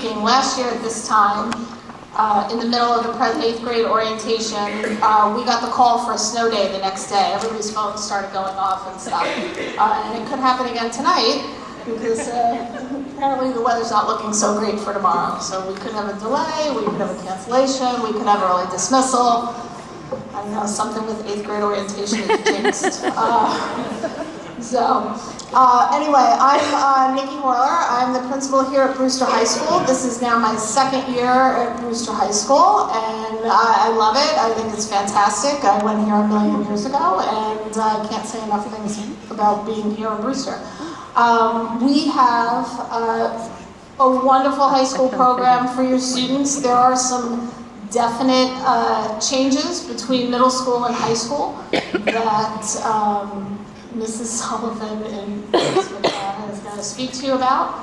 speaking, last year at this time, in the middle of the 8th grade orientation, we got the call for a snow day the next day. Everybody's phones started going off and stuff. And it could happen again tonight because apparently the weather's not looking so great for tomorrow. So we could have a delay, we could have a cancellation, we could have early dismissal. I don't know, something with 8th grade orientation is jinxed. Anyway, I'm Nikki Horler. I'm the principal here at Brewster High School. This is now my second year at Brewster High School, and I love it. I think it's fantastic. I went here a million years ago, and I can't say enough things about being here at Brewster. We have a wonderful high school program for your students. There are some definite changes between middle school and high school that Mrs. Sullivan is going to speak to you about.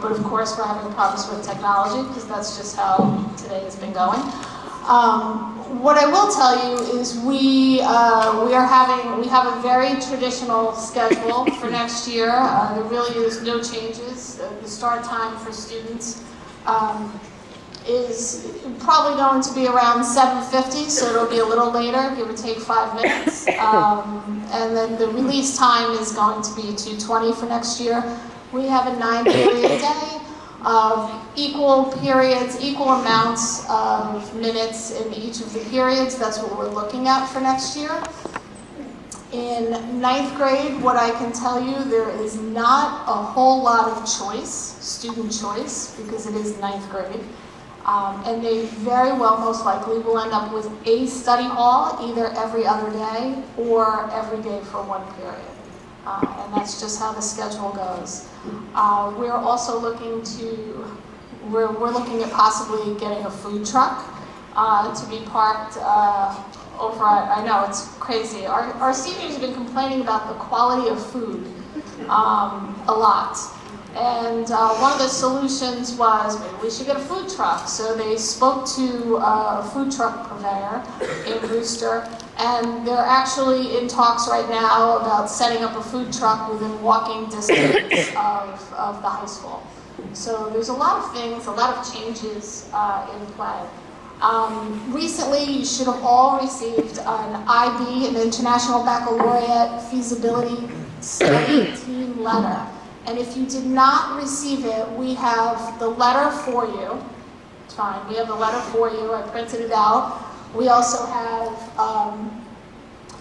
But of course, we're having problems with technology because that's just how today has been going. What I will tell you is we have a very traditional schedule for next year. There really is no changes. The start time for students is probably going to be around 7:50, so it'll be a little later, give or take 5 minutes. And then the release time is going to be 2:20 for next year. We have a 9-period day of equal periods, equal amounts of minutes in each of the periods. That's what we're looking at for next year. In 9th grade, what I can tell you, there is not a whole lot of choice, student choice, because it is 9th grade. And they very well, most likely, will end up with a study hall either every other day or every day for 1 period. And that's just how the schedule goes. We're also looking we're looking at possibly getting a food truck to be parked over at, I know it's crazy. Our seniors have been complaining about the quality of food a lot. And one of the solutions was maybe we should get a food truck. So they spoke to a food truck purveyor in Brewster, and they're actually in talks right now about setting up a food truck within walking distance of the high school. So there's a lot of things, a lot of changes in play. Recently, you should have all received an IB, an International Baccalaureate Feasibility Study Team letter. And if you did not receive it, we have the letter for you. It's fine, we have the letter for you. I printed it out. We also have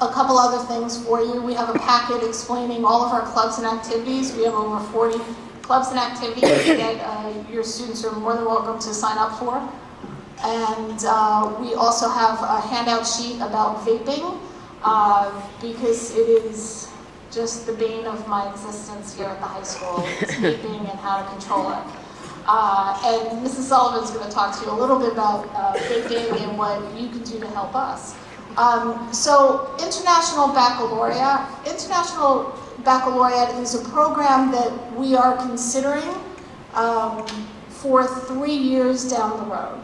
a couple other things for you. We have a packet explaining all of our clubs and activities. We have over 40 clubs and activities that your students are more than welcome to sign up for. And we also have a handout sheet about vaping because it is just the bane of my existence here at the high school, is vaping and how to control it. And Mrs. Sullivan's going to talk to you a little bit about vaping and what you can do to help us. So International Baccalaureate is a program that we are considering for 3 years down the road.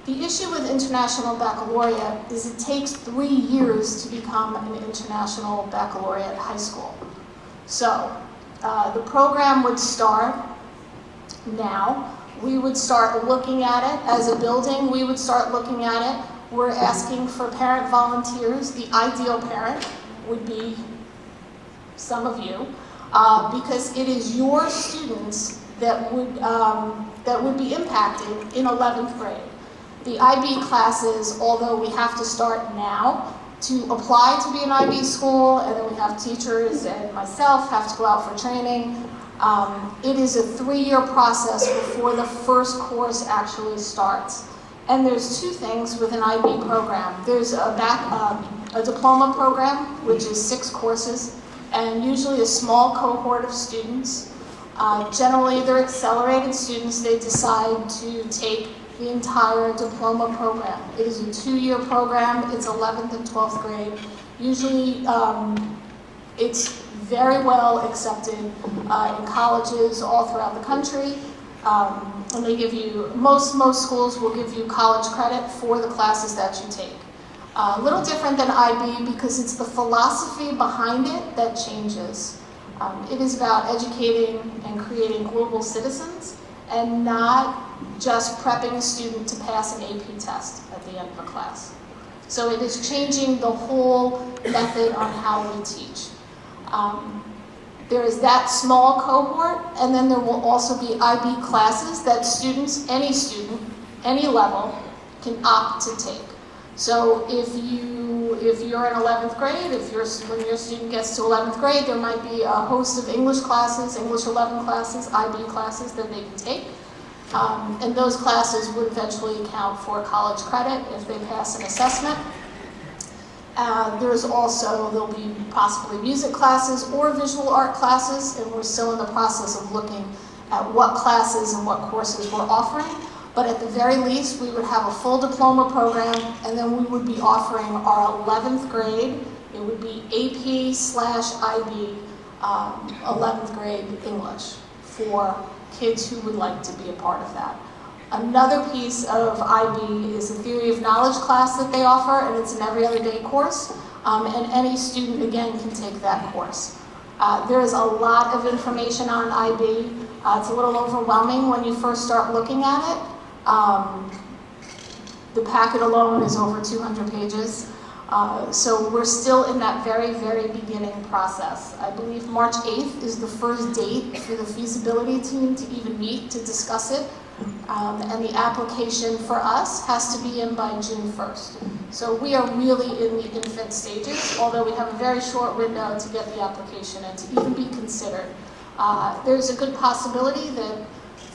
The issue with International Baccalaureate is it takes 3 years to become an International Baccalaureate high school. So the program would start now. We would start looking at it as a building. We would start looking at it. We're asking for parent volunteers. The ideal parent would be some of you, because it is your students that would be impacted in 11th grade. The IB classes, although we have to start now to apply to be an IB school, and then we have teachers and myself have to go out for training, it is a 3-year process before the first course actually starts. And there's 2 things with an IB program. There's a diploma program, which is 6 courses, and usually a small cohort of students. Generally, they're accelerated students. They decide to take the entire diploma program. It is a 2-year program. It's 11th and 12th grade. Usually, it's very well accepted in colleges all throughout the country. And they give you, most schools will give you college credit for the classes that you take. A little different than IB because it's the philosophy behind it that changes. It is about educating and creating global citizens, and not just prepping a student to pass an AP test at the end of a class. So it is changing the whole method on how we teach. There is that small cohort, and then there will also be IB classes that students, any level, can opt to take. So if you're in 11th grade, when your student gets to 11th grade, there might be a host of English classes, English 11 classes, IB classes that they can take. And those classes would eventually count for college credit if they pass an assessment. There'll be possibly music classes or visual art classes, and we're still in the process of looking at what classes and what courses we're offering. But at the very least, we would have a full diploma program, and then we would be offering our 11th grade. It would be AP/IB 11th grade English for kids who would like to be a part of that. Another piece of IB is a theory of knowledge class that they offer, and it's an every other day course, and any student, again, can take that course. There is a lot of information on IB. It's a little overwhelming when you first start looking at it. The packet alone is over 200 pages. So we're still in that very, very beginning process. I believe March 8th is the first date for the feasibility team to even meet to discuss it. And the application for us has to be in by June 1st. So we are really in the infant stages, although we have a very short window to get the application in to even be considered. There's a good possibility that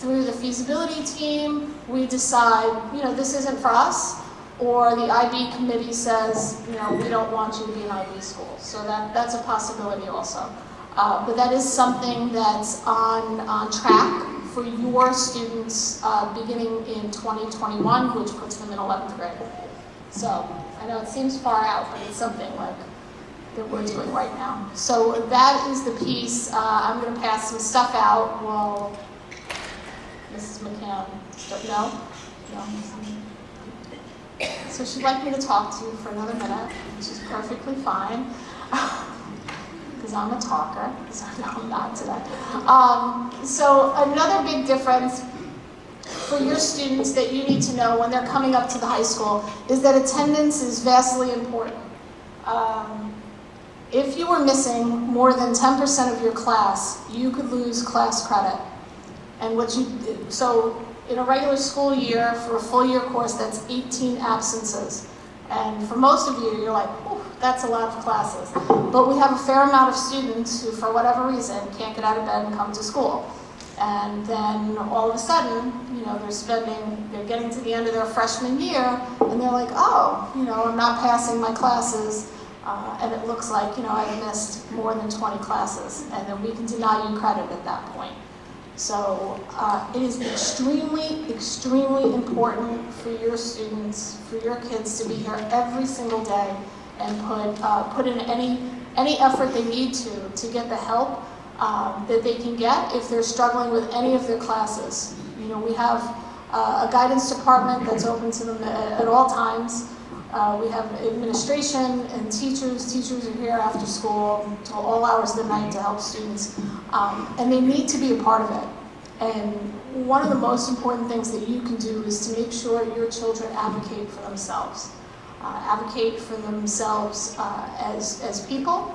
through the feasibility team, we decide, this isn't for us, or the IB committee says, we don't want you to be an IB school. So that's a possibility also. But that is something that's on track for your students beginning in 2021, which puts them in 11th grade. So I know it seems far out, but it's something like that we're doing right now. So that is the piece. I'm going to pass some stuff out while Mrs. McCann, no? So she'd like me to talk to you for another minute, which is perfectly fine, because I'm a talker, so no, I'm not today. So another big difference for your students that you need to know when they're coming up to the high school is that attendance is vastly important. If you were missing more than 10% of your class, you could lose class credit. And so in a regular school year, for a full year course, that's 18 absences. And for most of you, you're like, that's a lot of classes. But we have a fair amount of students who, for whatever reason, can't get out of bed and come to school. And then all of a sudden, they're getting to the end of their freshman year, and they're like, I'm not passing my classes, and it looks like, I've missed more than 20 classes, and then we can deny you credit at that point. So it is extremely, extremely important for your students, for your kids to be here every single day and put in any effort they need to get the help that they can get if they're struggling with any of their classes. We have a guidance department that's open to them at all times. We have administration and teachers. Teachers are here after school till all hours of the night to help students. And they need to be a part of it. And one of the most important things that you can do is to make sure your children advocate for themselves. Advocate for themselves as people,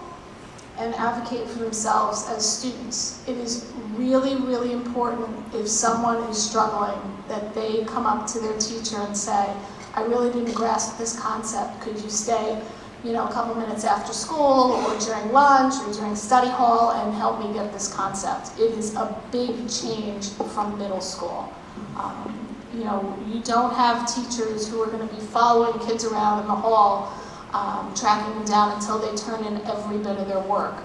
and advocate for themselves as students. It is really, really important if someone is struggling that they come up to their teacher and say, I really didn't grasp this concept. Could you stay, a couple minutes after school or during lunch or during study hall and help me get this concept? It is a big change from middle school. You don't have teachers who are going to be following kids around in the hall, tracking them down until they turn in every bit of their work.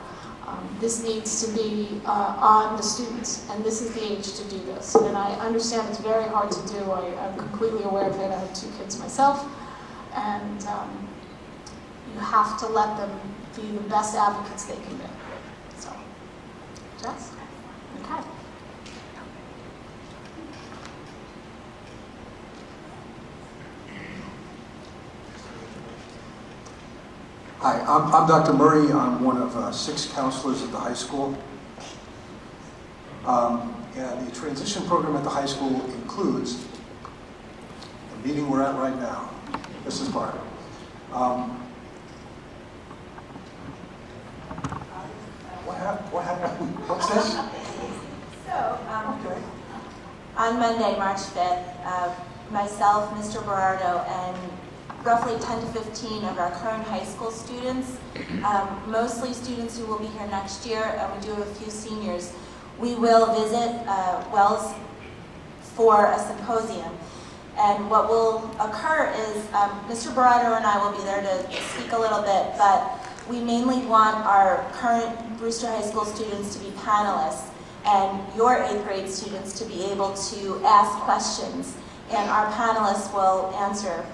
This needs to be on the students, and this is the age to do this. And I understand it's very hard to do. I'm completely aware of it. I have 2 kids myself, and you have to let them be the best advocates they can be. So, Jess? Okay. Hi, I'm Dr. Murray. I'm one of 6 counselors at the high school. And the transition program at the high school includes the meeting we're at right now. Mrs. Parker. What happened? What's this? So, Okay. on Monday, March 5th, myself, Mr. Berardo, and roughly 10 to 15 of our current high school students, mostly students who will be here next year, and we do have a few seniors, we will visit Wells for a symposium. And what will occur is Mr. Berardo and I will be there to speak a little bit, but we mainly want our current Brewster High School students to be panelists and your 8th grade students to be able to ask questions, and our panelists will answer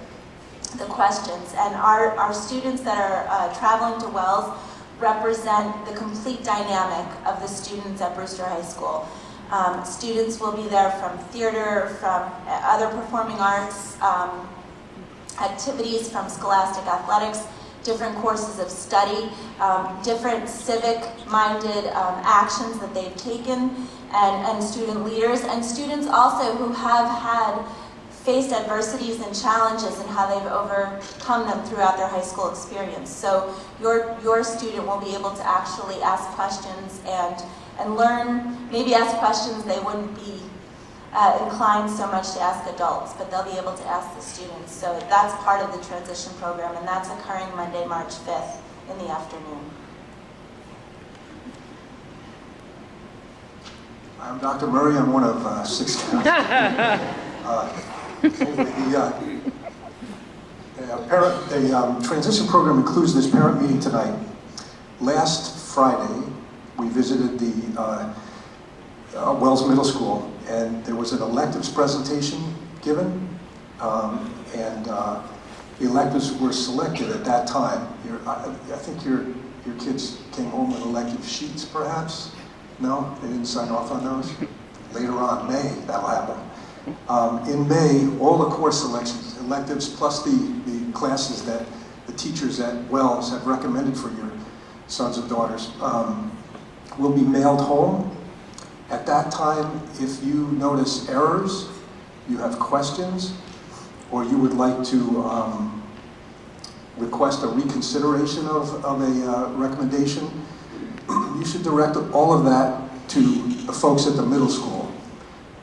the questions. And our students that are traveling to Wells represent the complete dynamic of the students at Brewster High School. Students will be there from theater, from other performing arts, activities, from scholastic athletics, different courses of study, different civic-minded actions that they've taken, and student leaders, and students also who have faced adversities and challenges and how they've overcome them throughout their high school experience. So your student will be able to actually ask questions and learn, maybe ask questions they wouldn't be inclined so much to ask adults, but they'll be able to ask the students. So that's part of the transition program, and that's occurring Monday, March 5th in the afternoon. I'm Dr. Murray. I'm one of 6 The transition program includes this parent meeting tonight. Last Friday, we visited the Wells Middle School, and there was an electives presentation given, and the electives were selected at that time. I think your kids came home with elective sheets, perhaps? No? They didn't sign off on those? Later on, May, that'll happen. In May, all the course selections, electives plus the classes that the teachers at Wells have recommended for your sons and daughters will be mailed home. At that time, if you notice errors, you have questions, or you would like to request a reconsideration of a recommendation, you should direct all of that to the folks at the middle school.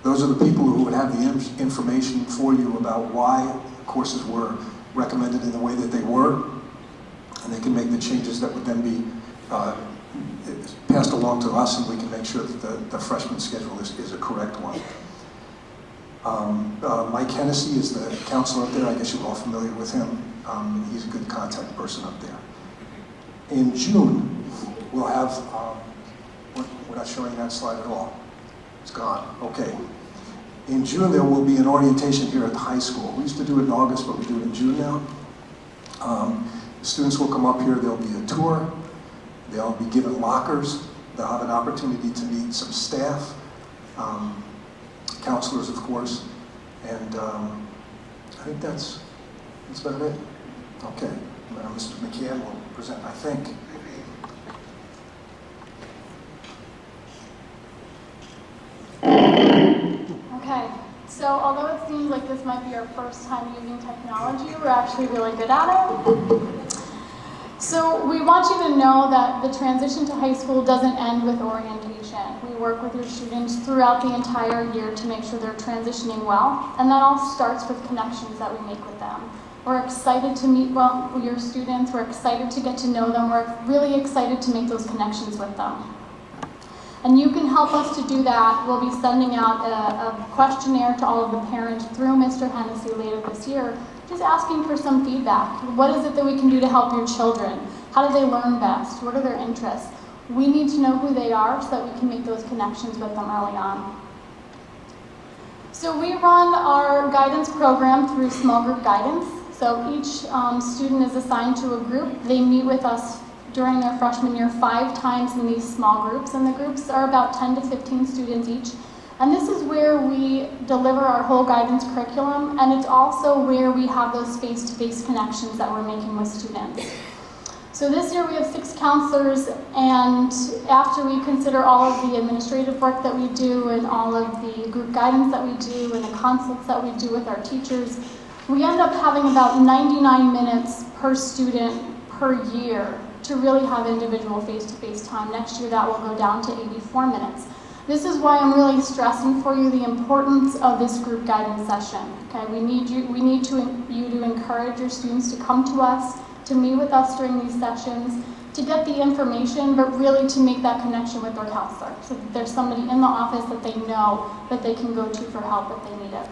Those are the people who would have the information for you about why courses were recommended in the way that they were, and they can make the changes that would then be passed along to us, and we can make sure that the freshman schedule is a correct one. Mike Hennessy is the counselor up there. I guess you're all familiar with him. He's a good contact person up there. In June, we'll have, we're not showing that slide at all. It's gone. Okay. In June, there will be an orientation here at the high school. We used to do it in August, but we do it in June now. The students will come up here. There'll be a tour. They'll be given lockers. They'll have an opportunity to meet some staff, counselors, of course, and I think that's about it. Okay, Mr. McCann will present, I think. Okay, so although it seems like this might be our first time using technology, we're actually really good at it. So we want you to know that the transition to high school doesn't end with orientation. We work with your students throughout the entire year to make sure they're transitioning well, and that all starts with connections that we make with them. We're excited to meet your students, we're excited to get to know them, we're really excited to make those connections with them. And you can help us to do that. We'll be sending out a questionnaire to all of the parents through Mr. Hennessy later this year, just asking for some feedback. What is it that we can do to help your children? How do they learn best? What are their interests? We need to know who they are so that we can make those connections with them early on. So we run our guidance program through small group guidance. So each student is assigned to a group. They meet with us during their freshman year 5 times in these small groups, and the groups are about 10 to 15 students each. And this is where we deliver our whole guidance curriculum, and it's also where we have those face-to-face connections that we're making with students. So this year we have 6 counselors, and after we consider all of the administrative work that we do and all of the group guidance that we do and the consults that we do with our teachers, we end up having about 99 minutes per student per year to really have individual face-to-face time. Next year that will go down to 84 minutes. This is why I'm really stressing for you the importance of this group guidance session. Okay, we need you to encourage your students to come to us, to meet with us during these sessions, to get the information, but really to make that connection with their counselor, so that there's somebody in the office that they know that they can go to for help if they need it.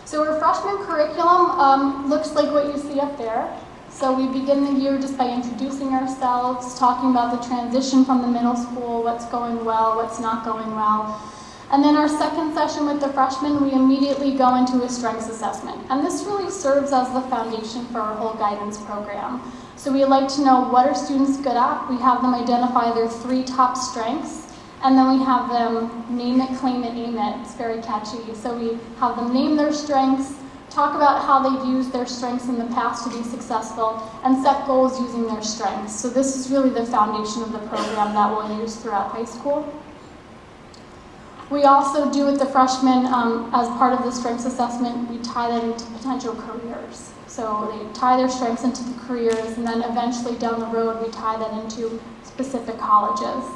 So our freshman curriculum looks like what you see up there. So we begin the year just by introducing ourselves, talking about the transition from the middle school, what's going well, what's not going well. And then our second session with the freshmen, we immediately go into a strengths assessment. And this really serves as the foundation for our whole guidance program. So we like to know what are students good at. We have them identify their 3 top strengths, and then we have them name it, claim it, aim it. It's very catchy. So we have them name their strengths, talk about how they've used their strengths in the past to be successful, and set goals using their strengths. So this is really the foundation of the program that we'll use throughout high school. We also do with the freshmen, as part of the strengths assessment, we tie that into potential careers. So they tie their strengths into the careers, and then eventually down the road we tie that into specific colleges.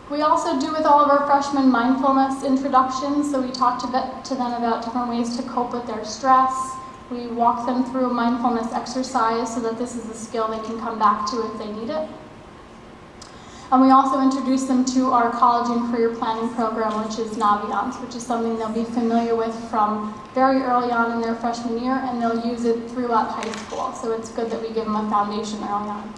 We also do with all of our freshmen mindfulness introductions, so we talk to them about different ways to cope with their stress. We walk them through a mindfulness exercise so that this is a skill they can come back to if they need it. And we also introduce them to our college and career planning program, which is Naviance, which is something they'll be familiar with from very early on in their freshman year, and they'll use it throughout high school. So it's good that we give them a foundation early on.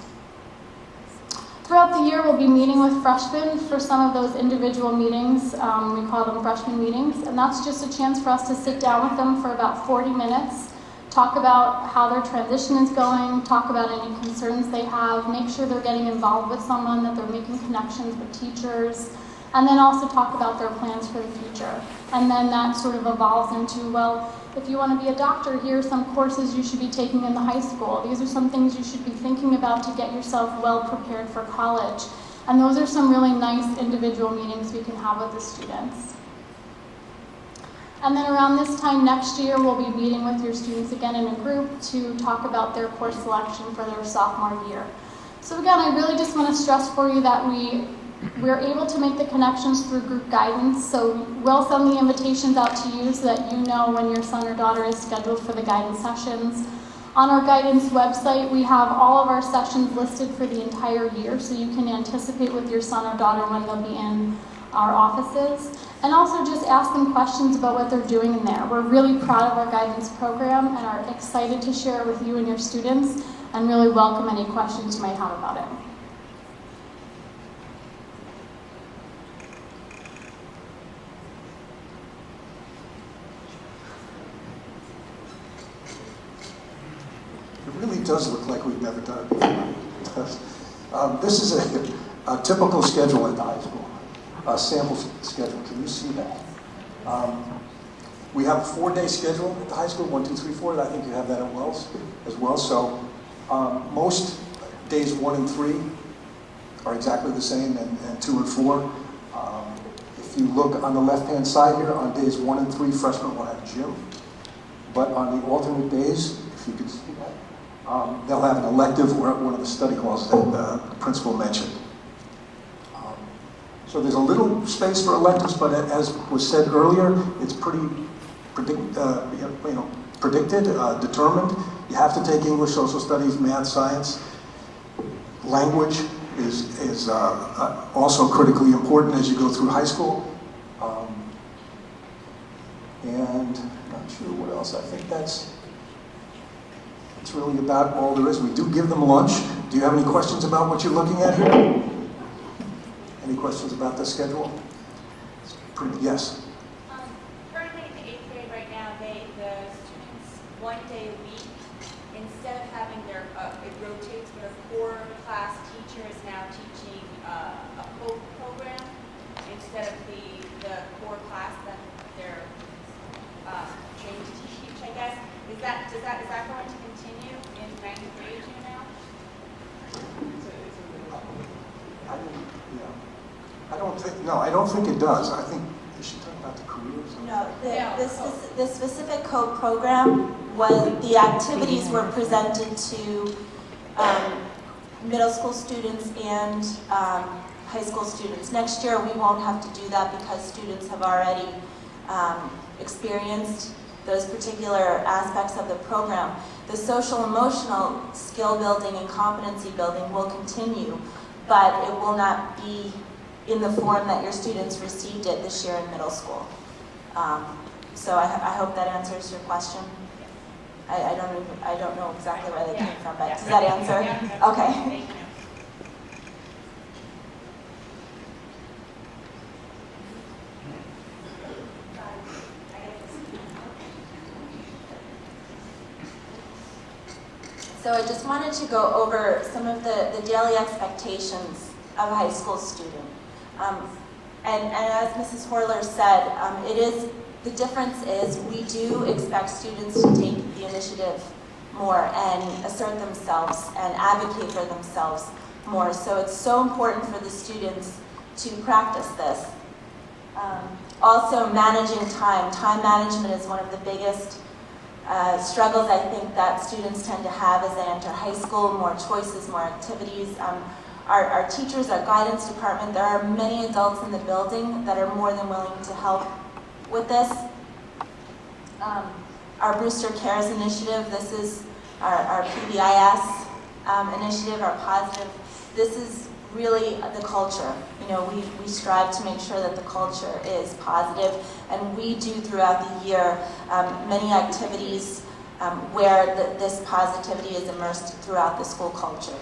Throughout the year, we'll be meeting with freshmen for some of those individual meetings. We call them freshman meetings, and that's just a chance for us to sit down with them for about 40 minutes, talk about how their transition is going, talk about any concerns they have, make sure they're getting involved with someone, that they're making connections with teachers, and then also talk about their plans for the future. And then that sort of evolves into, well, if you want to be a doctor, here are some courses you should be taking in the high school. These are some things you should be thinking about to get yourself well prepared for college. And those are some really nice individual meetings we can have with the students. And then around this time next year, we'll be meeting with your students again in a group to talk about their course selection for their sophomore year. So again, I really just want to stress for you that we're able to make the connections through group guidance. So we'll send the invitations out to you so that you know when your son or daughter is scheduled for the guidance sessions. On our guidance website, we have all of our sessions listed for the entire year, so you can anticipate with your son or daughter when they'll be in our offices. And also just ask them questions about what they're doing in there. We're really proud of our guidance program and are excited to share it with you and your students, and really welcome any questions you might have about it. It really does look like we've never done it before. This is a typical schedule at the high school, a sample schedule. Can you see that? We have a 4-day schedule at the high school, 1, 2, 3, 4. I think you have that at Wells as well. So most days 1 and 3 are exactly the same, and 2 and 4. If you look on the left-hand side here, on days 1 and 3, freshmen will have gym. But on the alternate days, if you can see that, they'll have an elective or one of the study halls that the principal mentioned. So there's a little space for electives, but as was said earlier, it's pretty predicted, determined. You have to take English, social studies, math, science. Language is also critically important as you go through high school. And I'm not sure what else. I think that's really about all there is. We do give them lunch. Do you have any questions about what you're looking at here? Any questions about the schedule? Yes? Currently in the 8th grade right now, the students 1 day a week, instead of having their, it rotates, but a core class teacher is now teaching a program instead of the core class that they're trained to teach, I guess. Is that going to continue in 9th grade, you know? No, I don't think it does. I think, is she talking about the careers? No, Yeah. the specific code program was, the activities were presented to middle school students and high school students. Next year, we won't have to do that because students have already experienced those particular aspects of the program. The social emotional skill building and competency building will continue, but it will not be in the form that your students received it this year in middle school. So I hope that answers your question. I don't know exactly where they came from, but does that answer? Yeah. Okay. Thank you. So I just wanted to go over some of the daily expectations of a high school student. And as Mrs. Horler said, the difference is we do expect students to take the initiative more and assert themselves and advocate for themselves more. So it's so important for the students to practice this. Also, managing time. Time management is one of the biggest struggles I think that students tend to have as they enter high school. More choices, more activities. Our teachers, our guidance department, there are many adults in the building that are more than willing to help with this. Our Brewster Cares initiative, this is our PBIS initiative, our positive. This is really the culture. You know, we strive to make sure that the culture is positive, and we do throughout the year many activities where this positivity is immersed throughout the school culture.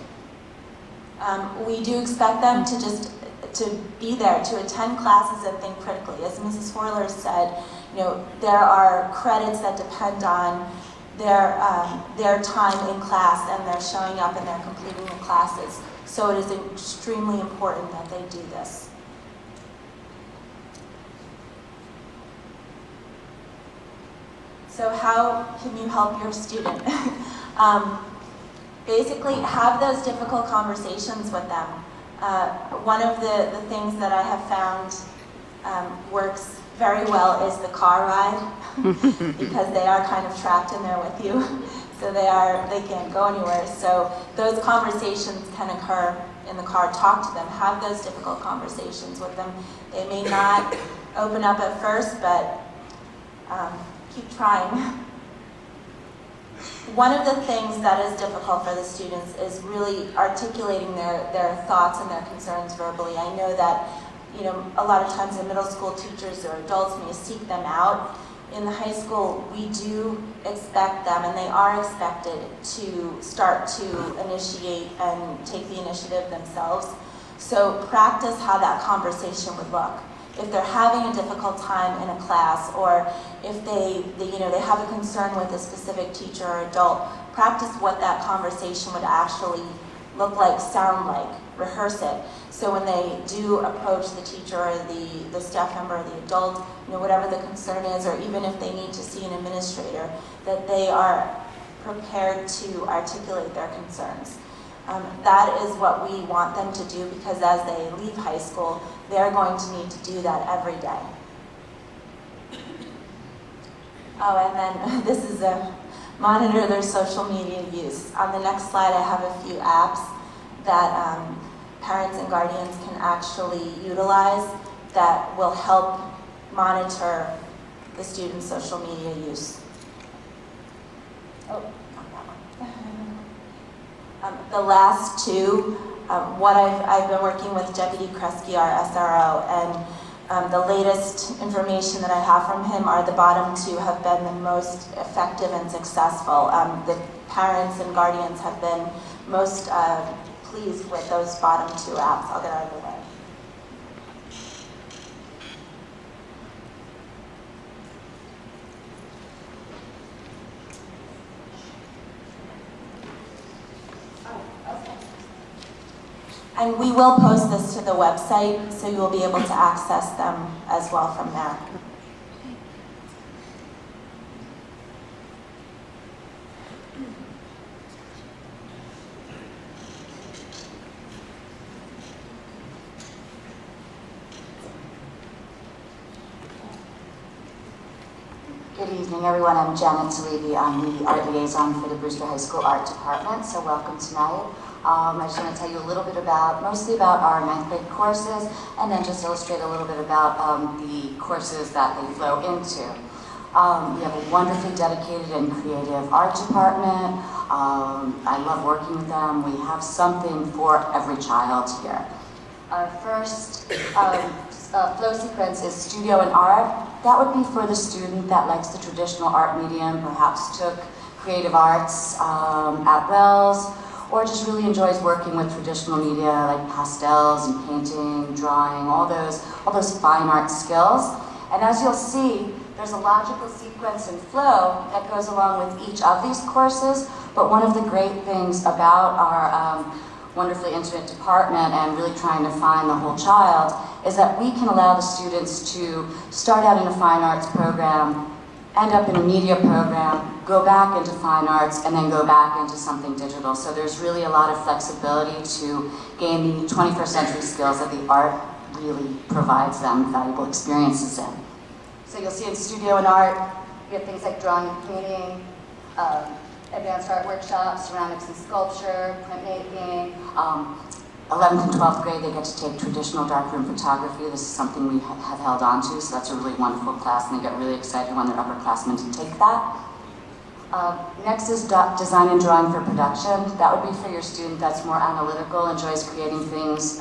We do expect them to be there, to attend classes and think critically. As Mrs. Horler said, you know, there are credits that depend on their time in class, and they're showing up and they're completing the classes. So it is extremely important that they do this. So how can you help your student? Basically, have those difficult conversations with them. One of the things that I have found works very well is the car ride, because they are kind of trapped in there with you. So they can't go anywhere. So those conversations can occur in the car. Talk to them. Have those difficult conversations with them. They may not open up at first, but keep trying. One of the things that is difficult for the students is really articulating their thoughts and their concerns verbally. I know that, you know, a lot of times the middle school teachers or adults may seek them out. In the high school, we do expect them, and they are expected to start to initiate and take the initiative themselves. So practice how that conversation would look. If they're having a difficult time in a class, or if they have a concern with a specific teacher or adult, practice what that conversation would actually look like, sound like, rehearse it. So when they do approach the teacher or the staff member or the adult, you know, whatever the concern is, or even if they need to see an administrator, that they are prepared to articulate their concerns. That is what we want them to do, because as they leave high school, they're going to need to do that every day. Oh, and then this is a monitor their social media use. On the next slide, I have a few apps that parents and guardians can actually utilize that will help monitor the students' social media use. Oh, not that one. The last two, what I've been working with Deputy Kresge, our SRO, and the latest information that I have from him are the bottom two have been the most effective and successful. The parents and guardians have been most pleased with those bottom two apps. I'll get out of the way. And we will post this to the website, so you will be able to access them as well from there. Good evening, everyone. I'm Janet Talibi. I'm the art liaison for the Brewster High School Art Department, so welcome tonight. I just want to tell you a little bit mostly about our 9th grade courses, and then just illustrate a little bit about the courses that they flow into. We have a wonderfully dedicated and creative art department. I love working with them. We have something for every child here. Our first flow sequence is studio and art. That would be for the student that likes the traditional art medium, perhaps took creative arts at Wells, or just really enjoys working with traditional media like pastels and painting, drawing, all those fine art skills. And as you'll see, there's a logical sequence and flow that goes along with each of these courses, but one of the great things about our wonderfully intimate department and really trying to find the whole child is that we can allow the students to start out in a fine arts program, end up in a media program, go back into fine arts, and then go back into something digital. So there's really a lot of flexibility to gain the 21st century skills that the art really provides them valuable experiences in. So you'll see in studio and art, we have things like drawing and painting, advanced art workshops, ceramics and sculpture, printmaking. 11th and 12th grade, they get to take traditional darkroom photography. This is something we have held on to, so that's a really wonderful class, and they get really excited when they're upperclassmen to take that. Next is design and drawing for production. That would be for your student that's more analytical, enjoys creating things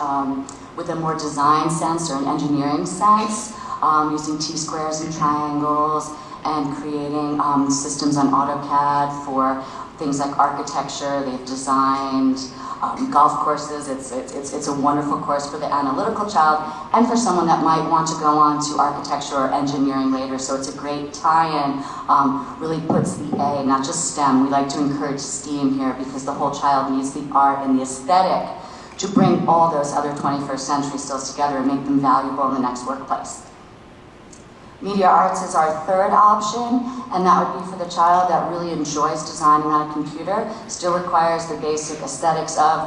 with a more design sense or an engineering sense, using T-squares and triangles, and creating systems on AutoCAD for things like architecture. They've designed golf courses. It's a wonderful course for the analytical child and for someone that might want to go on to architecture or engineering later. So it's a great tie-in, really puts the A, not just STEM. We like to encourage STEAM here because the whole child needs the art and the aesthetic to bring all those other 21st century skills together and make them valuable in the next workplace. Media arts is our third option, and that would be for the child that really enjoys designing on a computer, still requires the basic aesthetics of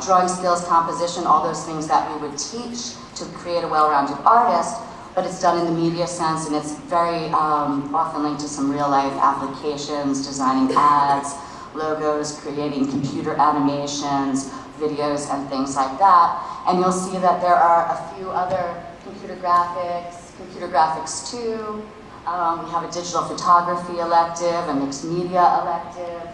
drawing skills, composition, all those things that we would teach to create a well-rounded artist, but it's done in the media sense, and it's very often linked to some real-life applications, designing ads, logos, creating computer animations, videos, and things like that. And you'll see that there are a few other computer graphics 2, we have a digital photography elective, a mixed media elective,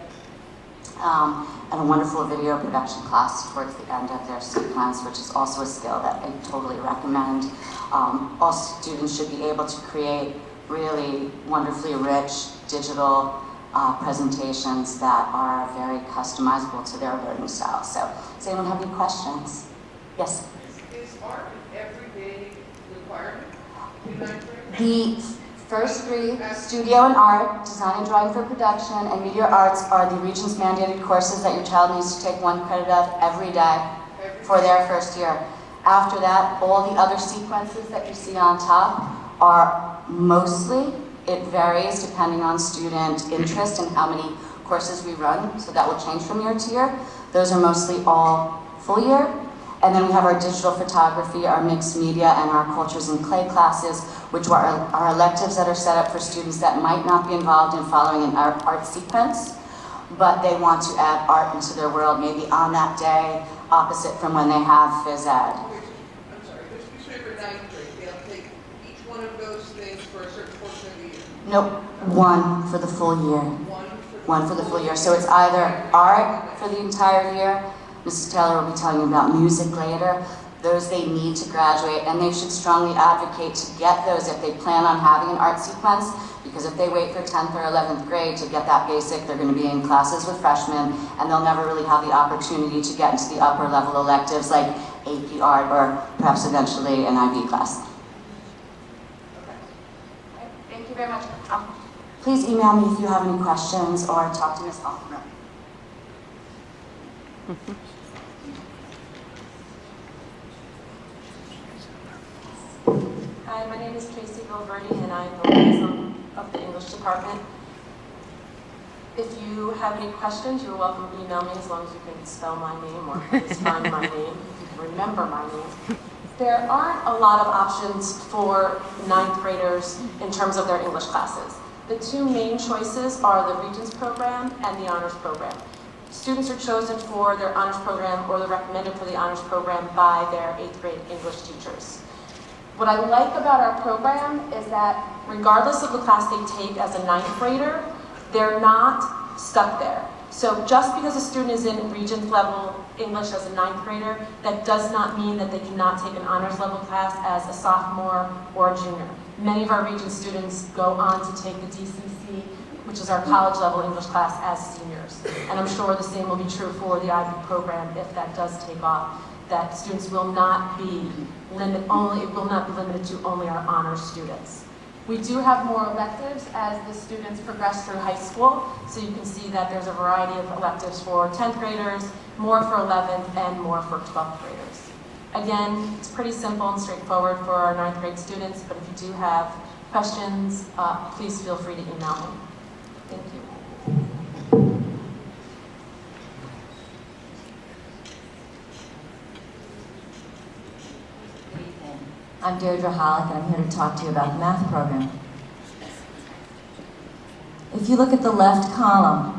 and a wonderful video production class towards the end of their sequence, which is also a skill that I totally recommend. All students should be able to create really wonderfully rich digital presentations that are very customizable to their learning style. So, does anyone have any questions? Yes? Is art an everyday requirement? The first 3, studio and art, design and drawing for production, and media arts are the Regents mandated courses that your child needs to take 1 credit of every day for their first year. After that, all the other sequences that you see on top are mostly, it varies depending on student interest and how many courses we run, so that will change from year to year. Those are mostly all full year. And then we have our digital photography, our mixed media, and our cultures and clay classes, which are our electives that are set up for students that might not be involved in following an art sequence, but they want to add art into their world, maybe on that day, opposite from when they have phys ed. I'm sorry, this is for 9th grade. They'll take each one of those things for a certain portion of the year. Nope, 1 for the full year. 1 for the full year. So it's either art for the entire year. Mrs. Taylor will be telling you about music later. Those they need to graduate, and they should strongly advocate to get those if they plan on having an art sequence, because if they wait for 10th or 11th grade to get that basic, they're going to be in classes with freshmen, and they'll never really have the opportunity to get into the upper level electives like AP Art or perhaps eventually an IB class. Okay. Thank you very much. Please email me if you have any questions or talk to Ms. Altman. Hi, my name is Tracy Vilverdi, and I'm the liaison of the English department. If you have any questions, you're welcome to email me as long as you can spell my name or at least find my name, if you can remember my name. There aren't a lot of options for 9th graders in terms of their English classes. The two main choices are the Regents program and the Honors program. Students are chosen for their honors program or they're recommended for the honors program by their 8th grade English teachers. What I like about our program is that regardless of the class they take as a 9th grader, they're not stuck there. So just because a student is in Regents level English as a 9th grader, that does not mean that they cannot take an honors level class as a sophomore or a junior. Many of our Regents students go on to take the DCC, which is our college level English class, as seniors. And I'm sure the same will be true for the IB program if that does take off, that students will not be limited to only our honors students. We do have more electives as the students progress through high school, so you can see that there's a variety of electives for 10th graders, more for 11th, and more for 12th graders. Again, it's pretty simple and straightforward for our 9th grade students, but if you do have questions, please feel free to email me. Thank you. I'm Deirdre Hollick, and I'm here to talk to you about the math program. If you look at the left column,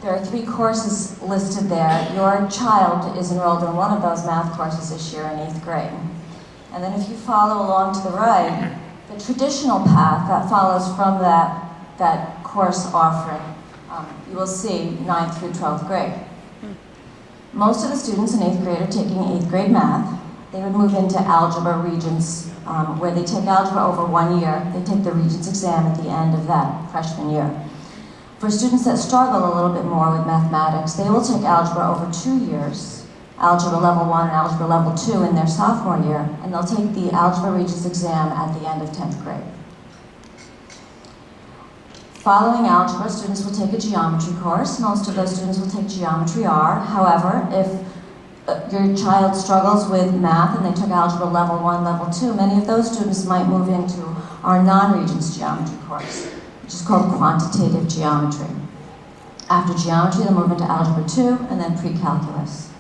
there are 3 courses listed there. Your child is enrolled in one of those math courses this year in 8th grade. And then if you follow along to the right, the traditional path that follows from that course offering, you will see 9th through 12th grade. Most of the students in 8th grade are taking 8th grade math. They would move into Algebra Regents, where they take algebra over 1 year. They take the Regents exam at the end of that freshman year. For students that struggle a little bit more with mathematics, they will take algebra over 2 years, Algebra Level 1 and Algebra Level 2 in their sophomore year, and they'll take the Algebra Regents exam at the end of 10th grade. Following algebra, students will take a geometry course. Most of those students will take Geometry R. However, if your child struggles with math and they took Algebra Level 1, Level 2, many of those students might move into our non-Regents geometry course, which is called Quantitative Geometry. After geometry, they'll move into Algebra 2 and then Pre-Calculus.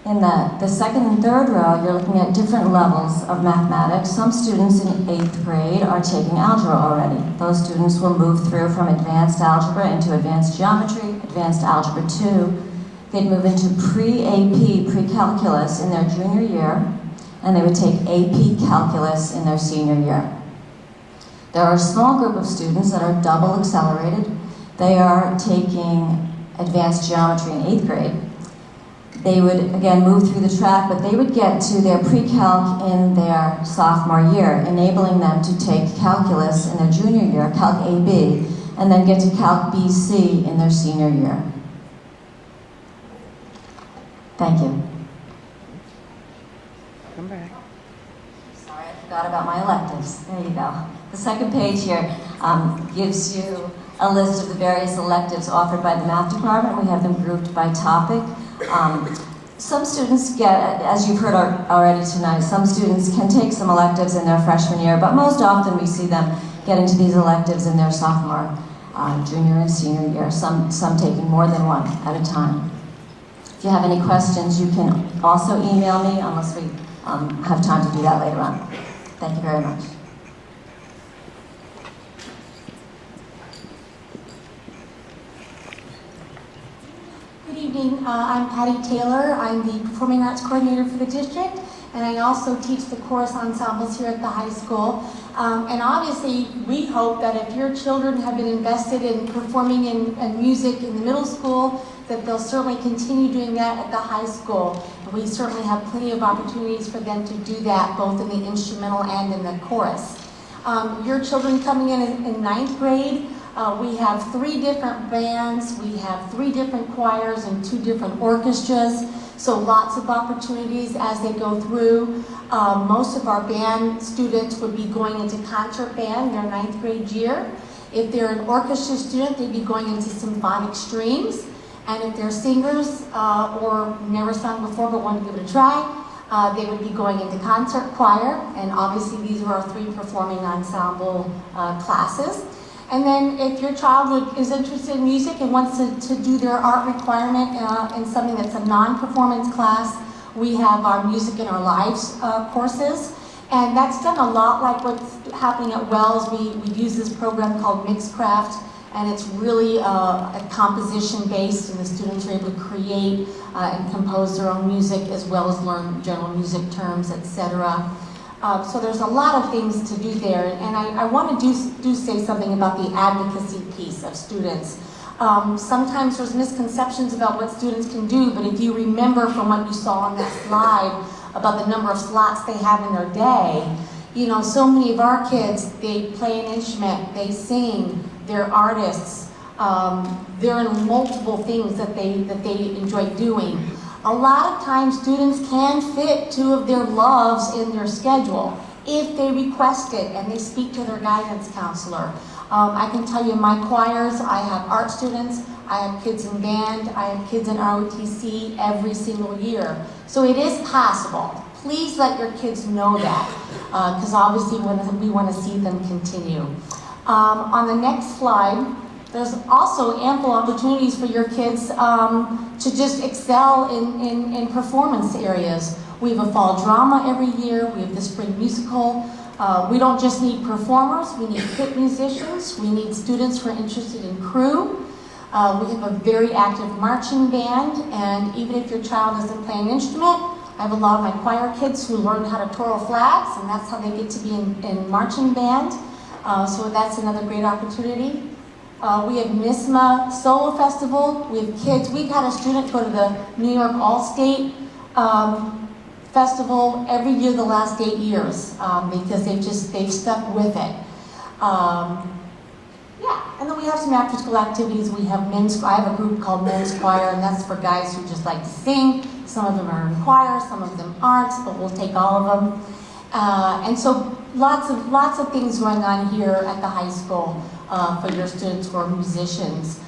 In the second and third row, you're looking at different levels of mathematics. Some students in 8th grade are taking algebra already. Those students will move through from advanced algebra into advanced geometry, advanced algebra 2. They'd move into pre-AP, pre-calculus in their junior year, and they would take AP calculus in their senior year. There are a small group of students that are double accelerated. They are taking advanced geometry in 8th grade. They would, again, move through the track, but they would get to their pre-calc in their sophomore year, enabling them to take calculus in their junior year, Calc AB, and then get to Calc BC in their senior year. Thank you. Come back. Sorry, I forgot about my electives. There you go. The second page here gives you a list of the various electives offered by the math department. We have them grouped by topic. Some students get, as you've heard already tonight, some students can take some electives in their freshman year, but most often we see them getting to these electives in their sophomore, junior, and senior year, some taking more than one at a time. If you have any questions, you can also email me, unless we have time to do that later on. Thank you very much. Good evening, I'm Patty Taylor. I'm the Performing Arts Coordinator for the district, and I also teach the chorus ensembles here at the high school. And obviously, we hope that if your children have been invested in performing in music in the middle school, that they'll certainly continue doing that at the high school. And we certainly have plenty of opportunities for them to do that, both in the instrumental and in the chorus. Your children coming in ninth grade, we have 3 different bands, we have 3 different choirs and 2 different orchestras, so lots of opportunities as they go through. Most of our band students would be going into concert band their 9th grade year. If they're an orchestra student, they'd be going into symphonic streams. And if they're singers or never sung before but want to give it a try, they would be going into concert choir. And obviously these are our 3 performing ensemble classes. And then if your child is interested in music and wants to do their art requirement in something that's a non-performance class, we have our Music in Our Lives courses. And that's done a lot like what's happening at Wells. We use this program called Mixcraft, and it's really a composition based, and the students are able to create and compose their own music as well as learn general music terms, etc. So there's a lot of things to do there, and I want to do say something about the advocacy piece of students. Sometimes there's misconceptions about what students can do, but if you remember from what you saw on that slide about the number of slots they have in their day, you know, so many of our kids, they play an instrument, they sing, they're artists, they're in multiple things that they enjoy doing. A lot of times students can fit 2 of their loves in their schedule if they request it and they speak to their guidance counselor. I can tell you in my choirs, I have art students, I have kids in band, I have kids in ROTC every single year. So it is possible. Please let your kids know that, because obviously we want to see them continue. On the next slide, there's also ample opportunities for your kids to just excel in performance areas. We have a fall drama every year, we have the spring musical. We don't just need performers, we need fit musicians, we need students who are interested in crew. We have a very active marching band, and even if your child doesn't play an instrument, I have a lot of my choir kids who learn how to twirl flags, and that's how they get to be in marching band. So that's another great opportunity. We have NISMA Solo Festival. We have kids. We've had a student go to the New York All-State Festival every year the last 8 years because they've stuck with it. Yeah, and then we have some after-school activities. We have I have a group called Men's Choir, and that's for guys who just like to sing. Some of them are in choir, some of them aren't, but we'll take all of them. And so lots of things going on here at the high school for your students who are musicians.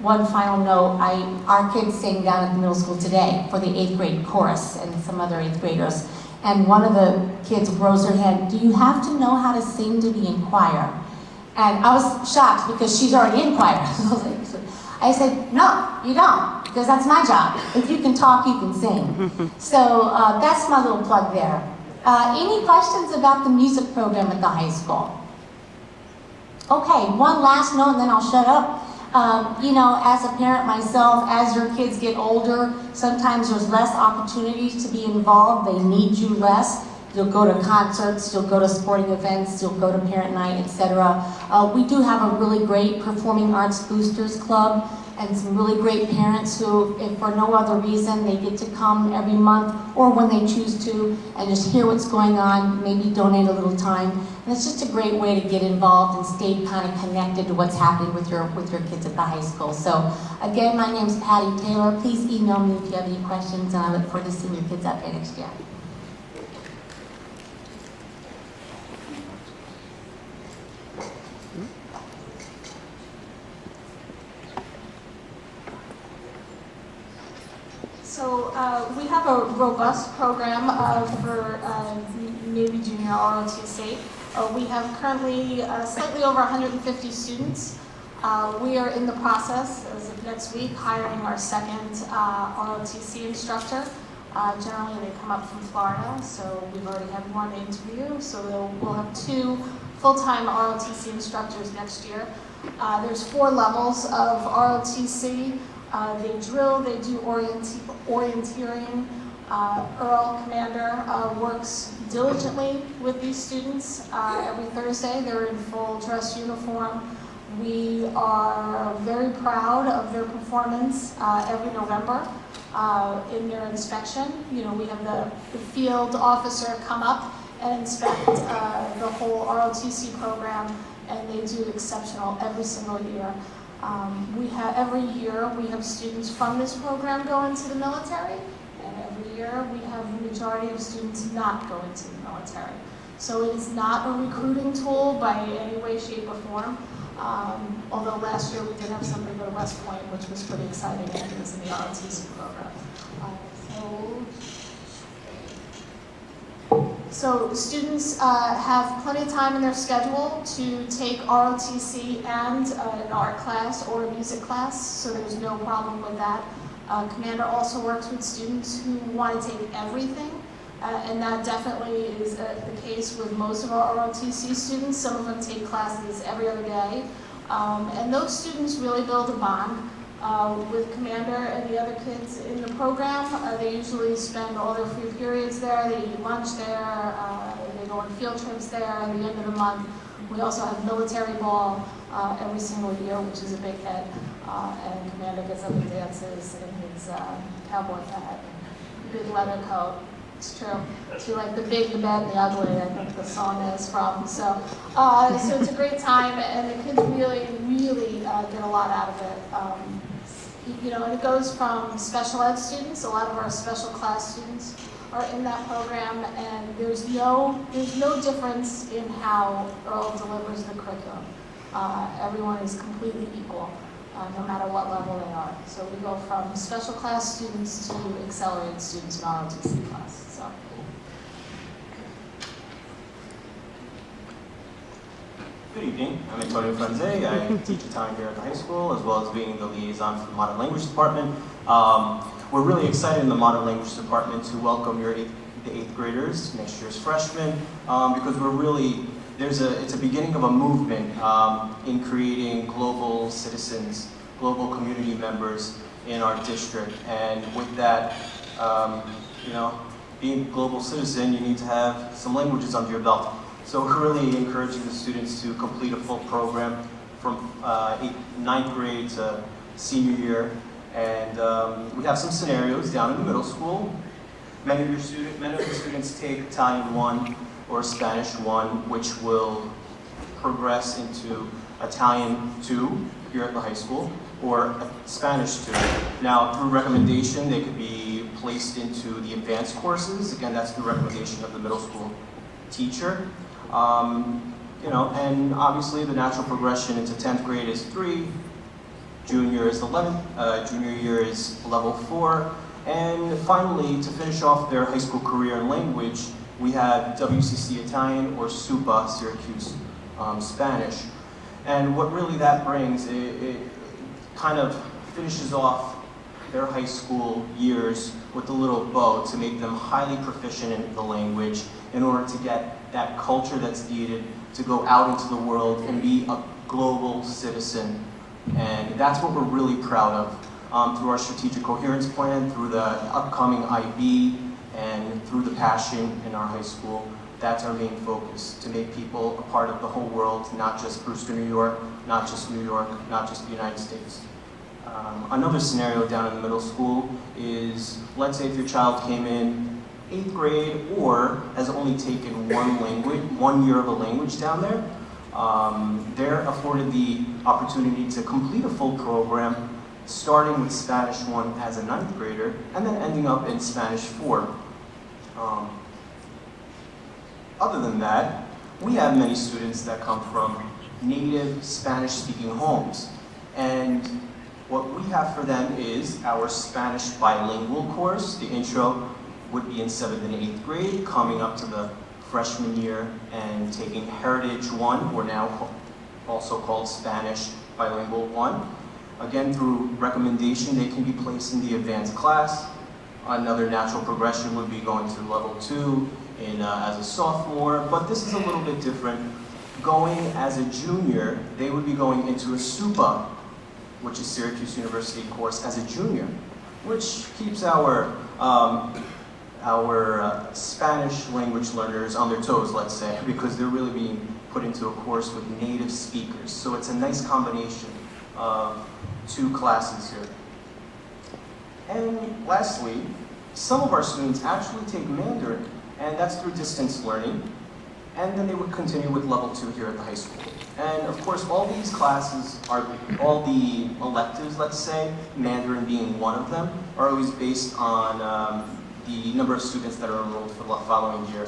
One final note, our kids sing down at the middle school today for the 8th grade chorus and some other 8th graders. And one of the kids rose her hand, "Do you have to know how to sing to be in choir?" And I was shocked because she's already in choir. I said, "No, you don't, because that's my job. If you can talk, you can sing." So that's my little plug there. Any questions about the music program at the high school? Okay, one last note and then I'll shut up. You know, as a parent myself, as your kids get older, sometimes there's less opportunities to be involved. They need you less. You'll go to concerts, you'll go to sporting events, you'll go to parent night, etc. We do have a really great Performing Arts Boosters Club and some really great parents who, if for no other reason, they get to come every month or when they choose to and just hear what's going on, maybe donate a little time. And it's just a great way to get involved and stay kind of connected to what's happening with your kids at the high school. So again, my name's Patty Taylor. Please email me if you have any questions, and I look forward to seeing your kids out there next year. So we have a robust program for Navy Junior ROTC. We have currently slightly over 150 students. We are in the process, as of next week, hiring our second ROTC instructor. Generally, they come up from Florida, so we've already had one interview. So we'll have 2 full-time ROTC instructors next year. There's 4 levels of ROTC. They drill, they do orienteering. Earl, Commander, works diligently with these students. Every Thursday, they're in full dress uniform. We are very proud of their performance every November in their inspection. You know, we have the field officer come up and inspect the whole ROTC program, and they do exceptional every single year. Every year we have students from this program go into the military, and every year we have the majority of students not go into the military. So it is not a recruiting tool by any way, shape, or form. Although last year we did have somebody go to West Point, which was pretty exciting, and it was in the ROTC program. So students have plenty of time in their schedule to take ROTC and an art class or a music class, so there's no problem with that. Commander also works with students who want to take everything. And that definitely is the case with most of our ROTC students. Some of them take classes every other day. And those students really build a bond with Commander and the other kids in the program. They usually spend all their free periods there. They eat lunch there. They go on field trips there. At the end of the month, we also have military ball every single year, which is a big hit. And Commander gets up and dances in his cowboy hat, big leather coat. It's true. To like the big, the bad, and the ugly, I think the song is from. So it's a great time, and the kids really, really get a lot out of it. You know, and it goes from special ed students. A lot of our special class students are in that program, and there's no difference in how Earl delivers the curriculum. Everyone is completely equal, no matter what level they are. So we go from special class students to accelerated students in ROTC class. So. Good evening, I'm Antonio Franze. I teach Italian here at the high school, as well as being the liaison for the Modern Language Department. We're really excited in the Modern Language Department to welcome the 8th graders, next year's freshmen, because we're really, it's a beginning of a movement in creating global citizens, global community members in our district. And with that, you know, being a global citizen, you need to have some languages under your belt. So we're really encouraging the students to complete a full program from 9th grade to senior year. And we have some scenarios down in the middle school. Many of the students take Italian 1 or Spanish 1, which will progress into Italian 2 here at the high school, or Spanish 2. Now, through recommendation, they could be placed into the advanced courses. Again, that's the recommendation of the middle school teacher. You know, and obviously the natural progression into 10th grade is 3, junior is 11, junior year is level 4, and finally, to finish off their high school career in language, we have WCC Italian or SUPA, Syracuse Spanish. And what really that brings, it kind of finishes off their high school years with a little bow to make them highly proficient in the language in order to get that culture that's needed to go out into the world and be a global citizen. And that's what we're really proud of through our strategic coherence plan, through the upcoming IB, and through the passion in our high school. That's our main focus, to make people a part of the whole world, not just Brewster, New York, not just New York, not just the United States. Another scenario down in the middle school is, let's say if your child came in 8th grade or has only taken one year of a language down there, they're afforded the opportunity to complete a full program, starting with Spanish 1 as a 9th grader, and then ending up in Spanish 4. Other than that, we have many students that come from native Spanish-speaking homes. And what we have for them is our Spanish bilingual course. The intro would be in 7th and 8th grade, coming up to the freshman year and taking Heritage 1, or now also called Spanish Bilingual 1. Again, through recommendation, they can be placed in the advanced class. Another natural progression would be going to level 2 as a sophomore, but this is a little bit different. Going as a junior, they would be going into a SUPA, which is Syracuse University course, as a junior, which keeps our Spanish language learners on their toes, let's say, because they're really being put into a course with native speakers. So it's a nice combination of 2 classes here. And lastly, some of our students actually take Mandarin, and that's through distance learning. And then they would continue with level 2 here at the high school. And of course, all these classes all the electives, let's say, Mandarin being one of them, are always based on the number of students that are enrolled for the following year.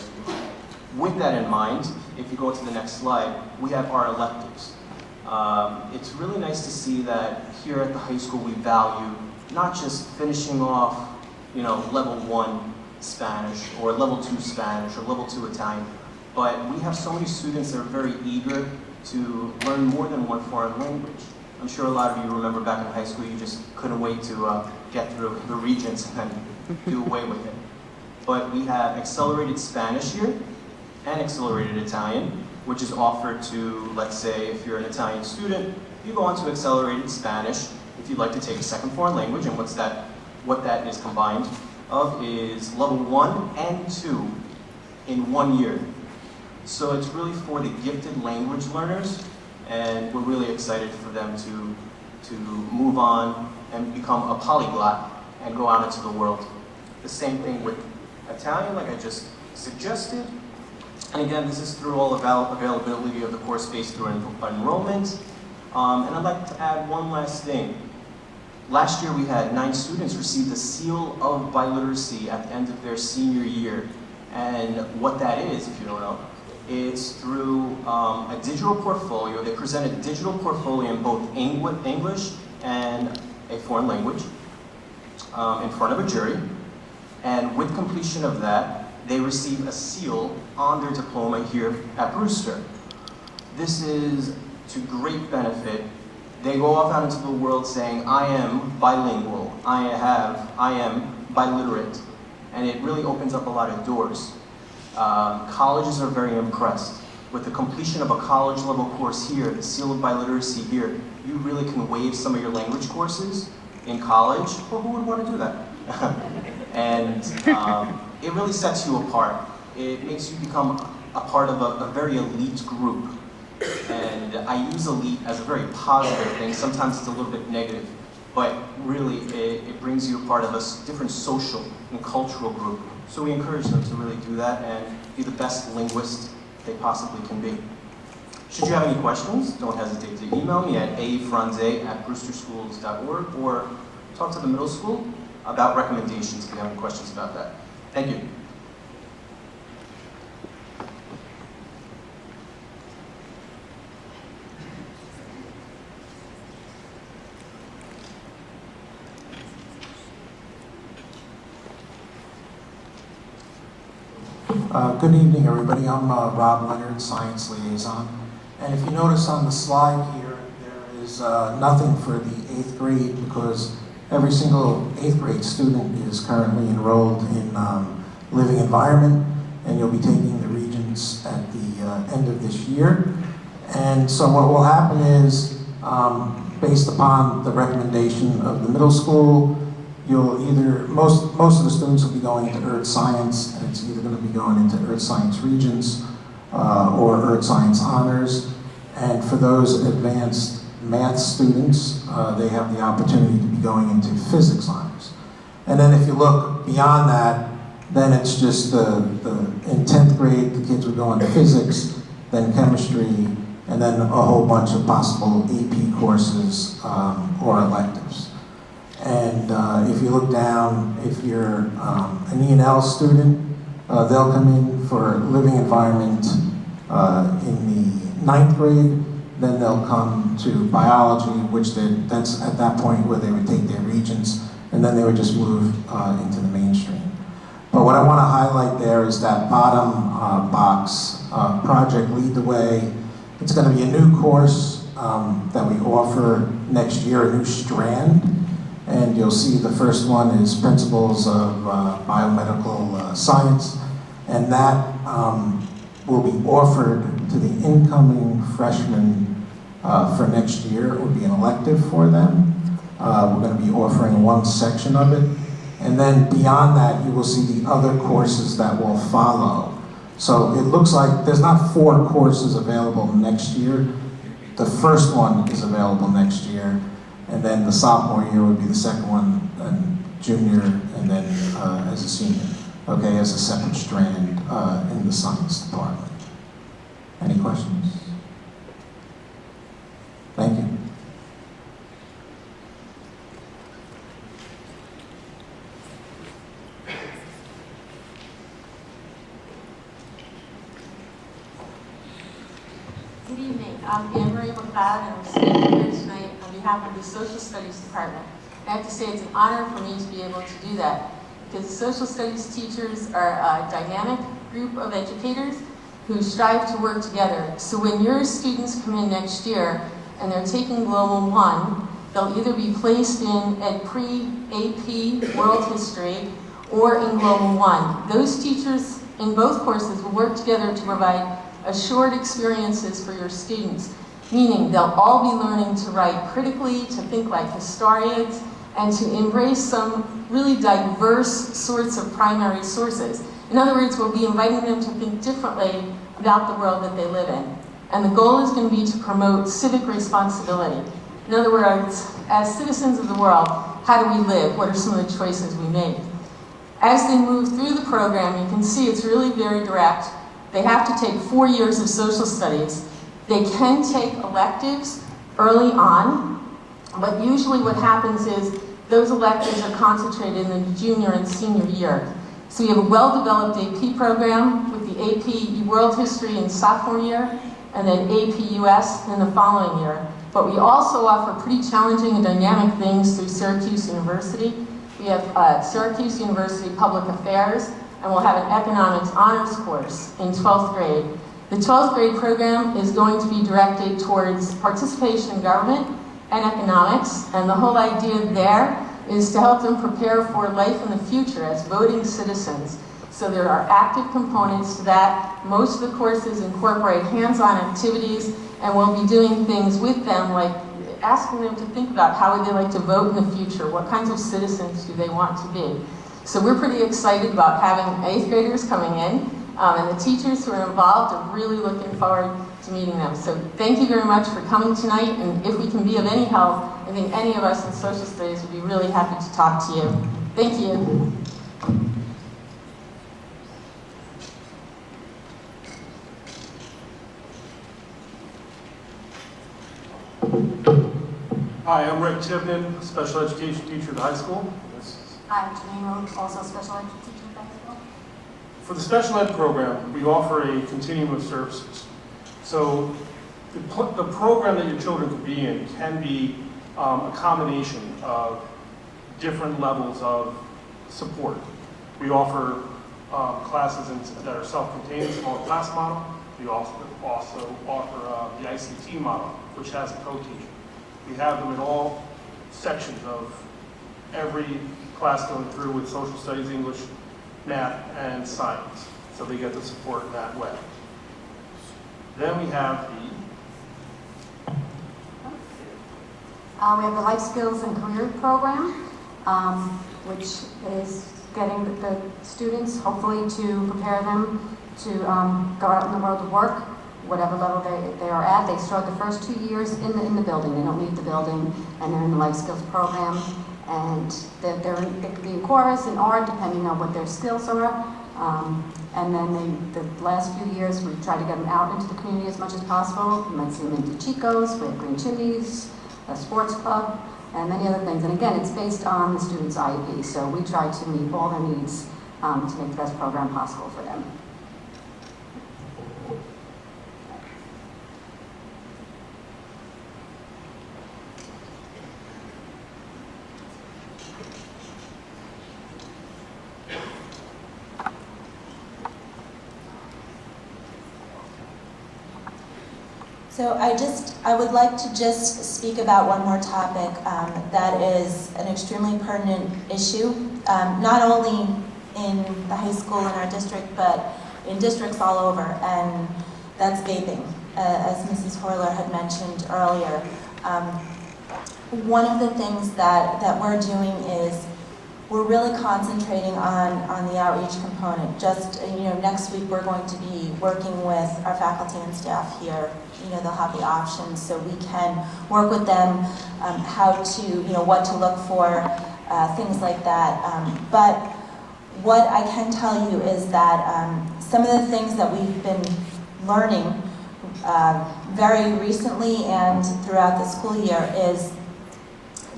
With that in mind, if you go to the next slide, we have our electives. It's really nice to see that here at the high school we value not just finishing off, you know, level 1 Spanish or level 2 Spanish or level 2 Italian, but we have so many students that are very eager to learn more than one foreign language. I'm sure a lot of you remember back in high school you just couldn't wait to get through the Regents and then do away with it. but we have accelerated Spanish here and accelerated Italian, which is offered to, let's say, if you're an Italian student, you go on to accelerated Spanish if you'd like to take a second foreign language, and what that is combined of is level 1 and 2 in 1 year. So it's really for the gifted language learners, and we're really excited for them to move on and become a polyglot and go out into the world. The same thing with Italian, like I just suggested. And again, this is through all availability of the course space through enrollment. And I'd like to add one last thing. Last year we had 9 students receive the Seal of Biliteracy at the end of their senior year. And what that is, if you don't know, it's through a digital portfolio. They present a digital portfolio in both English and a foreign language in front of a jury. And with completion of that, they receive a seal on their diploma here at Brewster. This is to great benefit. They go off out into the world saying, I am bilingual, I am biliterate, and it really opens up a lot of doors. Colleges are very impressed. With the completion of a college level course here, the Seal of Biliteracy here, you really can waive some of your language courses in college. Well, who would want to do that? And it really sets you apart. It makes you become a part of a very elite group. And I use elite as a very positive thing. Sometimes it's a little bit negative, but really it brings you a part of a different social and cultural group. So we encourage them to really do that and be the best linguist they possibly can be. Should you have any questions, don't hesitate to email me at afranze@brewsterschools.org or talk to the middle school about recommendations if you have any questions about that. Thank you. Good evening, everybody. I'm Rob Leonard, Science Liaison. And if you notice on the slide here, there is nothing for the 8th grade because every single 8th grade student is currently enrolled in Living Environment, and you'll be taking the Regents at the end of this year. And so what will happen is, based upon the recommendation of the middle school, you'll either, most of the students will be going into Earth Science, and it's either going to be going into Earth Science Regents or Earth Science Honors. And for those advanced math students, they have the opportunity to be going into Physics Honors. And then if you look beyond that, then it's just in 10th grade, the kids would go into Physics, then Chemistry, and then a whole bunch of possible AP courses or electives. And if you look down, if you're an E&L student, they'll come in for Living Environment in the 9th grade, then they'll come to Biology, which that's at that point where they would take their Regents, and then they would just move into the mainstream. But what I want to highlight there is that bottom box, Project Lead the Way. It's going to be a new course that we offer next year, a new strand. And you'll see the first one is Principles of Biomedical Science, and that will be offered to the incoming freshmen for next year. It will be an elective for them. We're going to be offering one section of it, and then beyond that you will see the other courses that will follow. So it looks like there's not 4 courses available next year. The first one is available next year. And then the sophomore year would be the second one, and junior, and then as a senior, okay, as a separate strand in the science department. Any questions? Thank you. Good evening. I'm Anne-Marie McLeod, and I'm speaking here tonight on behalf of the Social Studies Department. I have to say it's an honor for me to be able to do that because the Social Studies teachers are a dynamic group of educators who strive to work together. So when your students come in next year and they're taking Global 1, they'll either be placed in at pre-AP World History or in Global 1. Those teachers in both courses will work together to provide assured experiences for your students, meaning they'll all be learning to write critically, to think like historians, and to embrace some really diverse sorts of primary sources. In other words, we'll be inviting them to think differently about the world that they live in. And the goal is going to be to promote civic responsibility. In other words, as citizens of the world, how do we live? What are some of the choices we make? As they move through the program, you can see it's really very direct. They have to take 4 years of social studies. They can take electives early on, but usually what happens is those electives are concentrated in the junior and senior year. So we have a well-developed AP program with the AP World History in sophomore year, and then AP US in the following year. But we also offer pretty challenging and dynamic things through Syracuse University. We have Syracuse University Public Affairs, and we'll have an economics honors course in 12th grade. The 12th grade program is going to be directed towards participation in government and economics, and the whole idea there is to help them prepare for life in the future as voting citizens. So there are active components to that. Most of the courses incorporate hands-on activities, and we'll be doing things with them, like asking them to think about how would they like to vote in the future, what kinds of citizens do they want to be. So we're pretty excited about having 8th graders coming in, and the teachers who are involved are really looking forward to meeting them. So thank you very much for coming tonight, and if we can be of any help, I think any of us in social studies would be really happy to talk to you. Thank you. Hi, I'm Rick Tibnan, special education teacher at the high school. I'm Janine Rowe, also special ed teacher at high school. For the special ed program, we offer a continuum of services. So the program that your children could be in can be a combination of different levels of support. We offer classes that are self-contained, it's called a class model. We also offer the ICT model, which has a co-teacher. We have them in all sections of every class going through with social studies, English, math, and science. So they get the support in that way. Then we have we have the Life Skills and Career Program, which is getting the students, hopefully, to prepare them to go out in the world of work, whatever level they are at. They start the first 2 years in the building. They don't leave the building, and they're in the Life Skills Program. And they could be in chorus and art, depending on what their skills are. And then the last few years, we try to get them out into the community as much as possible. You might see them into Chico's, we have Green Chimneys, a sports club, and many other things. And again, it's based on the student's IEP, so we try to meet all their needs to make the best program possible for them. So I would like to just speak about one more topic that is an extremely pertinent issue, not only in the high school in our district, but in districts all over, and that's vaping, as Mrs. Horler had mentioned earlier. One of the things that we're doing is we're really concentrating on the outreach component. Just, next week we're going to be working with our faculty and staff here. They'll have the options so we can work with them how to, what to look for, things like that. But what I can tell you is that some of the things that we've been learning very recently and throughout the school year is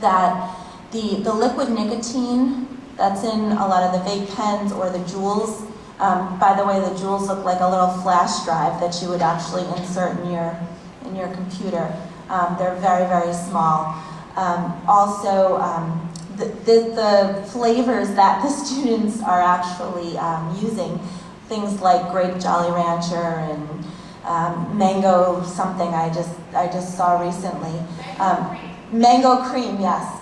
that the liquid nicotine that's in a lot of the vape pens or the Juuls. By the way, the Juuls look like a little flash drive that you would actually insert in your computer. They're very, very small. Also, the flavors that the students are actually using, things like grape Jolly Rancher and mango something I just saw recently. Mango cream, yes.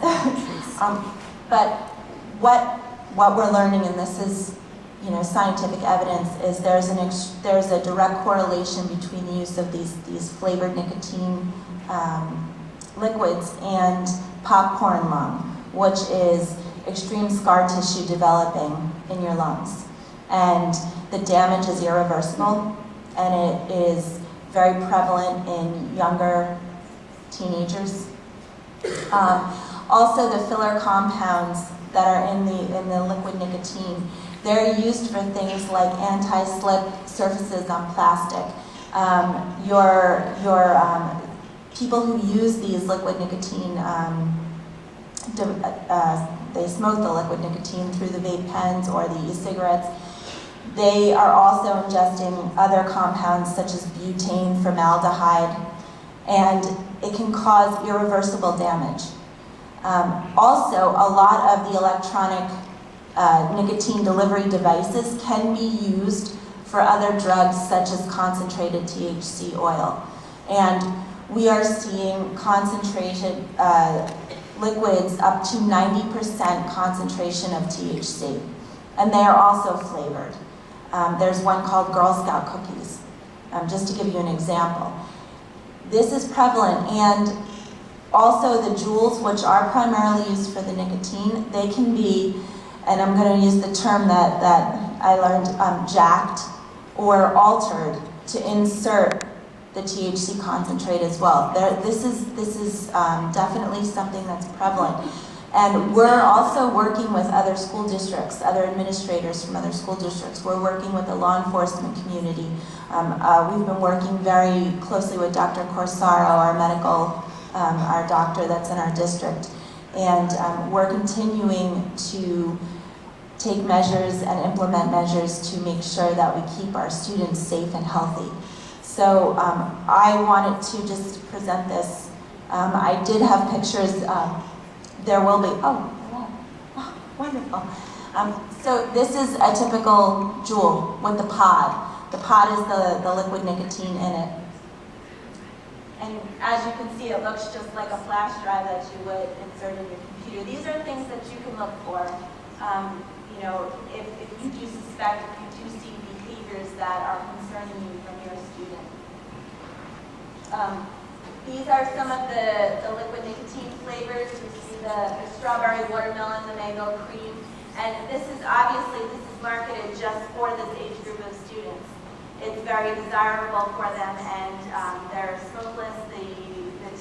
But what we're learning, and this is, you know, scientific evidence, is there's a direct correlation between the use of these flavored nicotine liquids and popcorn lung, which is extreme scar tissue developing in your lungs. And the damage is irreversible, and it is very prevalent in younger teenagers. Also, the filler compounds that are in the liquid nicotine, they're used for things like anti-slip surfaces on plastic. People who use these liquid nicotine, they smoke the liquid nicotine through the vape pens or the e-cigarettes. They are also ingesting other compounds such as butane, formaldehyde, and it can cause irreversible damage. Also, a lot of the electronic nicotine delivery devices can be used for other drugs such as concentrated THC oil. And we are seeing concentrated liquids up to 90% concentration of THC. And they are also flavored. There's one called Girl Scout cookies, just to give you an example. This is prevalent, and also the Juuls, which are primarily used for the nicotine, they can be, and I'm going to use the term that I learned, jacked or altered to insert the THC concentrate as well. This is definitely something that's prevalent. And we're also working with other school districts, other administrators from other school districts. We're working with the law enforcement community. We've been working very closely with Dr. Corsaro, our medical, our doctor that's in our district. And we're continuing to take measures and implement measures to make sure that we keep our students safe and healthy. So I wanted to just present this. I did have pictures. There will be, wonderful. So this is a typical Juul with the pod. The pod is the liquid nicotine in it. And as you can see, it looks just like a flash drive that you would insert in your computer. These are things that you can look for. You know, if you do suspect, if you do see behaviors that are concerning you from your student. These are some of the liquid nicotine flavors. You see the strawberry watermelon, the mango cream. And this is marketed just for this age group of students. It's very desirable for them, and they're smokeless. The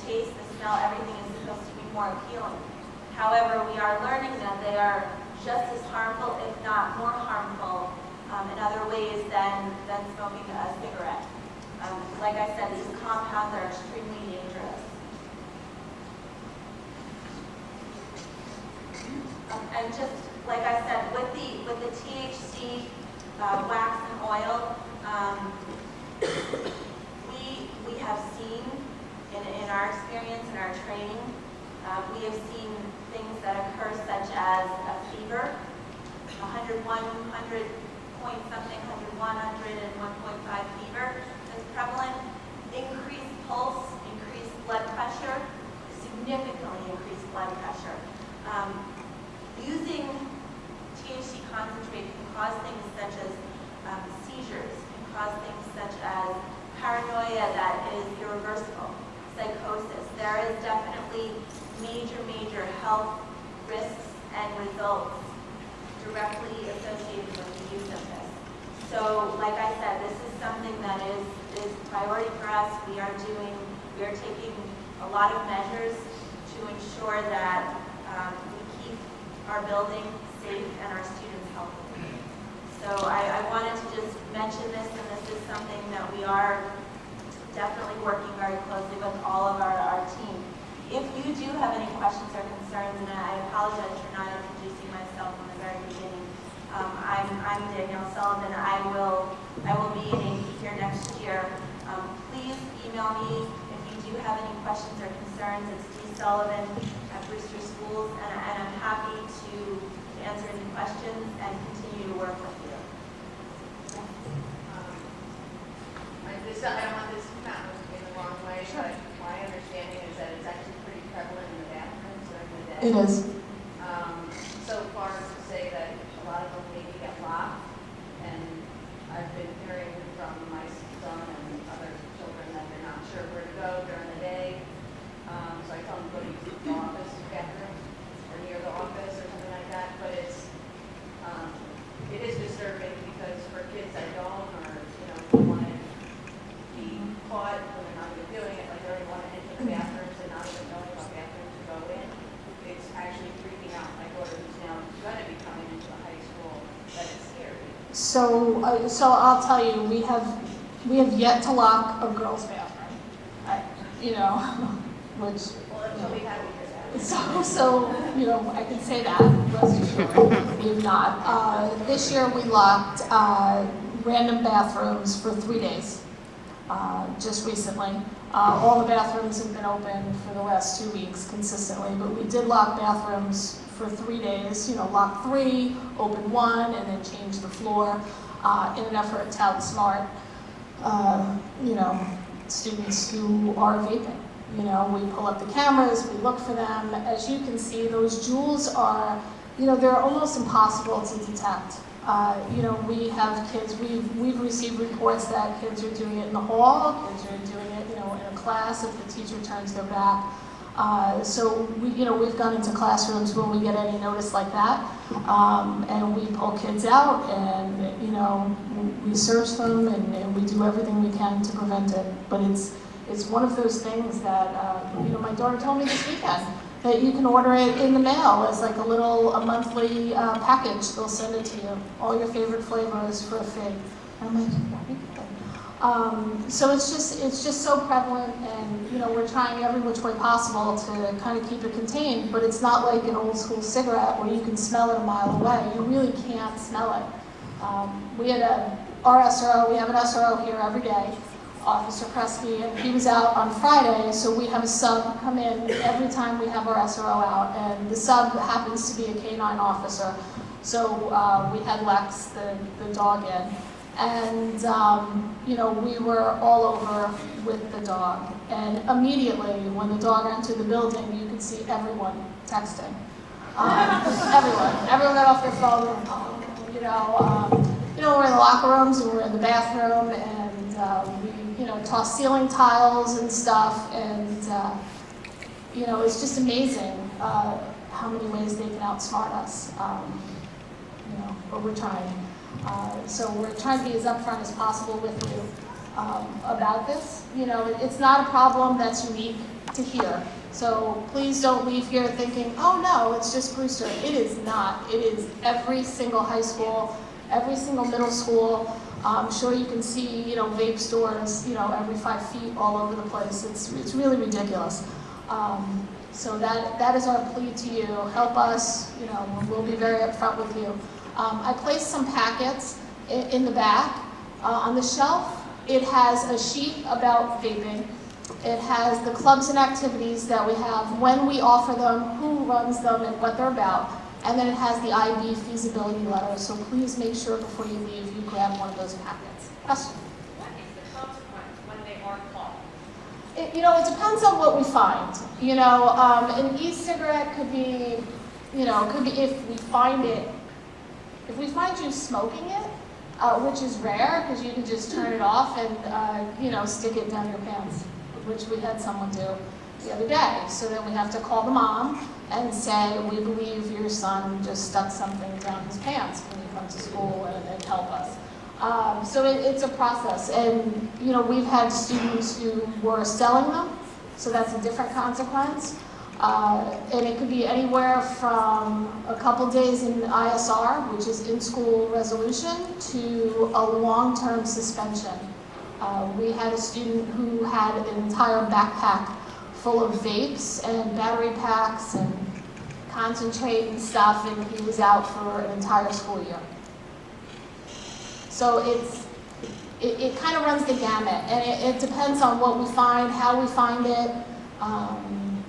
taste, the smell, everything is supposed to be more appealing. However, we are learning that they are just as harmful, if not more harmful, in other ways than smoking a cigarette. Like I said, these compounds are extremely dangerous. And just like I said, with the THC wax and oil, we have seen in our experience, in our training, we have seen things that occur such as a fever, 101, 100 point something, 101, 100 and 1.5 fever. Prevalent, increased pulse, increased blood pressure, significantly increased blood pressure. Using THC concentrate can cause things such as seizures, can cause things such as paranoia that is irreversible, psychosis. There is definitely major health risks and results directly associated with the use of this. So, like I said, this is something that is priority for us. We are taking a lot of measures to ensure that we keep our building safe and our students healthy. So I wanted to just mention this, and this is something that we are definitely working very closely with all of our team. If you do have any questions or concerns, and I apologize for not introducing myself from the very beginning, I'm Danielle Sullivan. I will be in AP here next year. Please email me if you do have any questions or concerns. It's dsullivan@Brewster Schools, and I'm happy to answer any questions and continue to work with you. I don't want this to come out in the wrong way, but my understanding is that it's actually pretty prevalent in the bathrooms during the day. It is. So far as to say that So I'll tell you, we have yet to lock a girls' bathroom. Which. Until we have it. So I can say that, rest assured, we've not. This year we locked random bathrooms for 3 days, just recently. All the bathrooms have been open for the last 2 weeks consistently, but we did lock bathrooms for 3 days, lock 3, open 1, and then change the floor in an effort to outsmart, students who are vaping. We pull up the cameras, we look for them. As you can see, those jewels are, they're almost impossible to detect. We have kids, we've received reports that kids are doing it in the hall, kids are doing it, in a class if the teacher turns their back. So we've gone into classrooms when we get any notice like that, and we pull kids out, and we search them, and we do everything we can to prevent it. But it's one of those things that my daughter told me this weekend that you can order it in the mail as like a monthly package. They'll send it to you, all your favorite flavors for a fee. And I'm like, that'd be good. So it's just so prevalent, and we're trying every which way possible to kind of keep it contained. But it's not like an old school cigarette where you can smell it a mile away. You really can't smell it. We had our SRO. We have an SRO here every day, Officer Kresge, and he was out on Friday, so we have a sub come in every time we have our SRO out, and the sub happens to be a canine officer. So we had Lex, the dog, in, and we were all over with the dog. And immediately, when the dog entered the building, you could see everyone texting. Everyone got off their phone. We're in the locker rooms and we're in the bathroom, and we toss ceiling tiles and stuff, and it's just amazing how many ways they can outsmart us. But we're trying. So we're trying to be as upfront as possible with you about this. It's not a problem that's unique to here. So please don't leave here thinking, oh no, it's just Brewster. It is not. It is every single high school, every single middle school. I'm sure you can see, vape stores, every 5 feet all over the place. It's really ridiculous. So that is our plea to you. Help us. We'll be very upfront with you. I placed some packets in the back on the shelf. It has a sheet about vaping. It has the clubs and activities that we have, when we offer them, who runs them, and what they're about. And then it has the IB feasibility letter, so please make sure before you leave you grab one of those packets. Question? What is the consequence when they are caught? It depends on what we find. An e-cigarette could be if we find you smoking it, which is rare because you can just turn it off and stick it down your pants, which we had someone do the other day. So then we have to call the mom and say, we believe your son just stuck something down his pants when you come to school, and help us. So it's a process, and we've had students who were selling them, so that's a different consequence. And it could be anywhere from a couple days in ISR, which is in-school resolution, to a long-term suspension. We had a student who had an entire backpack full of vapes and battery packs and concentrate and stuff, and he was out for an entire school year. So it kind of runs the gamut, and it depends on what we find, how we find it. And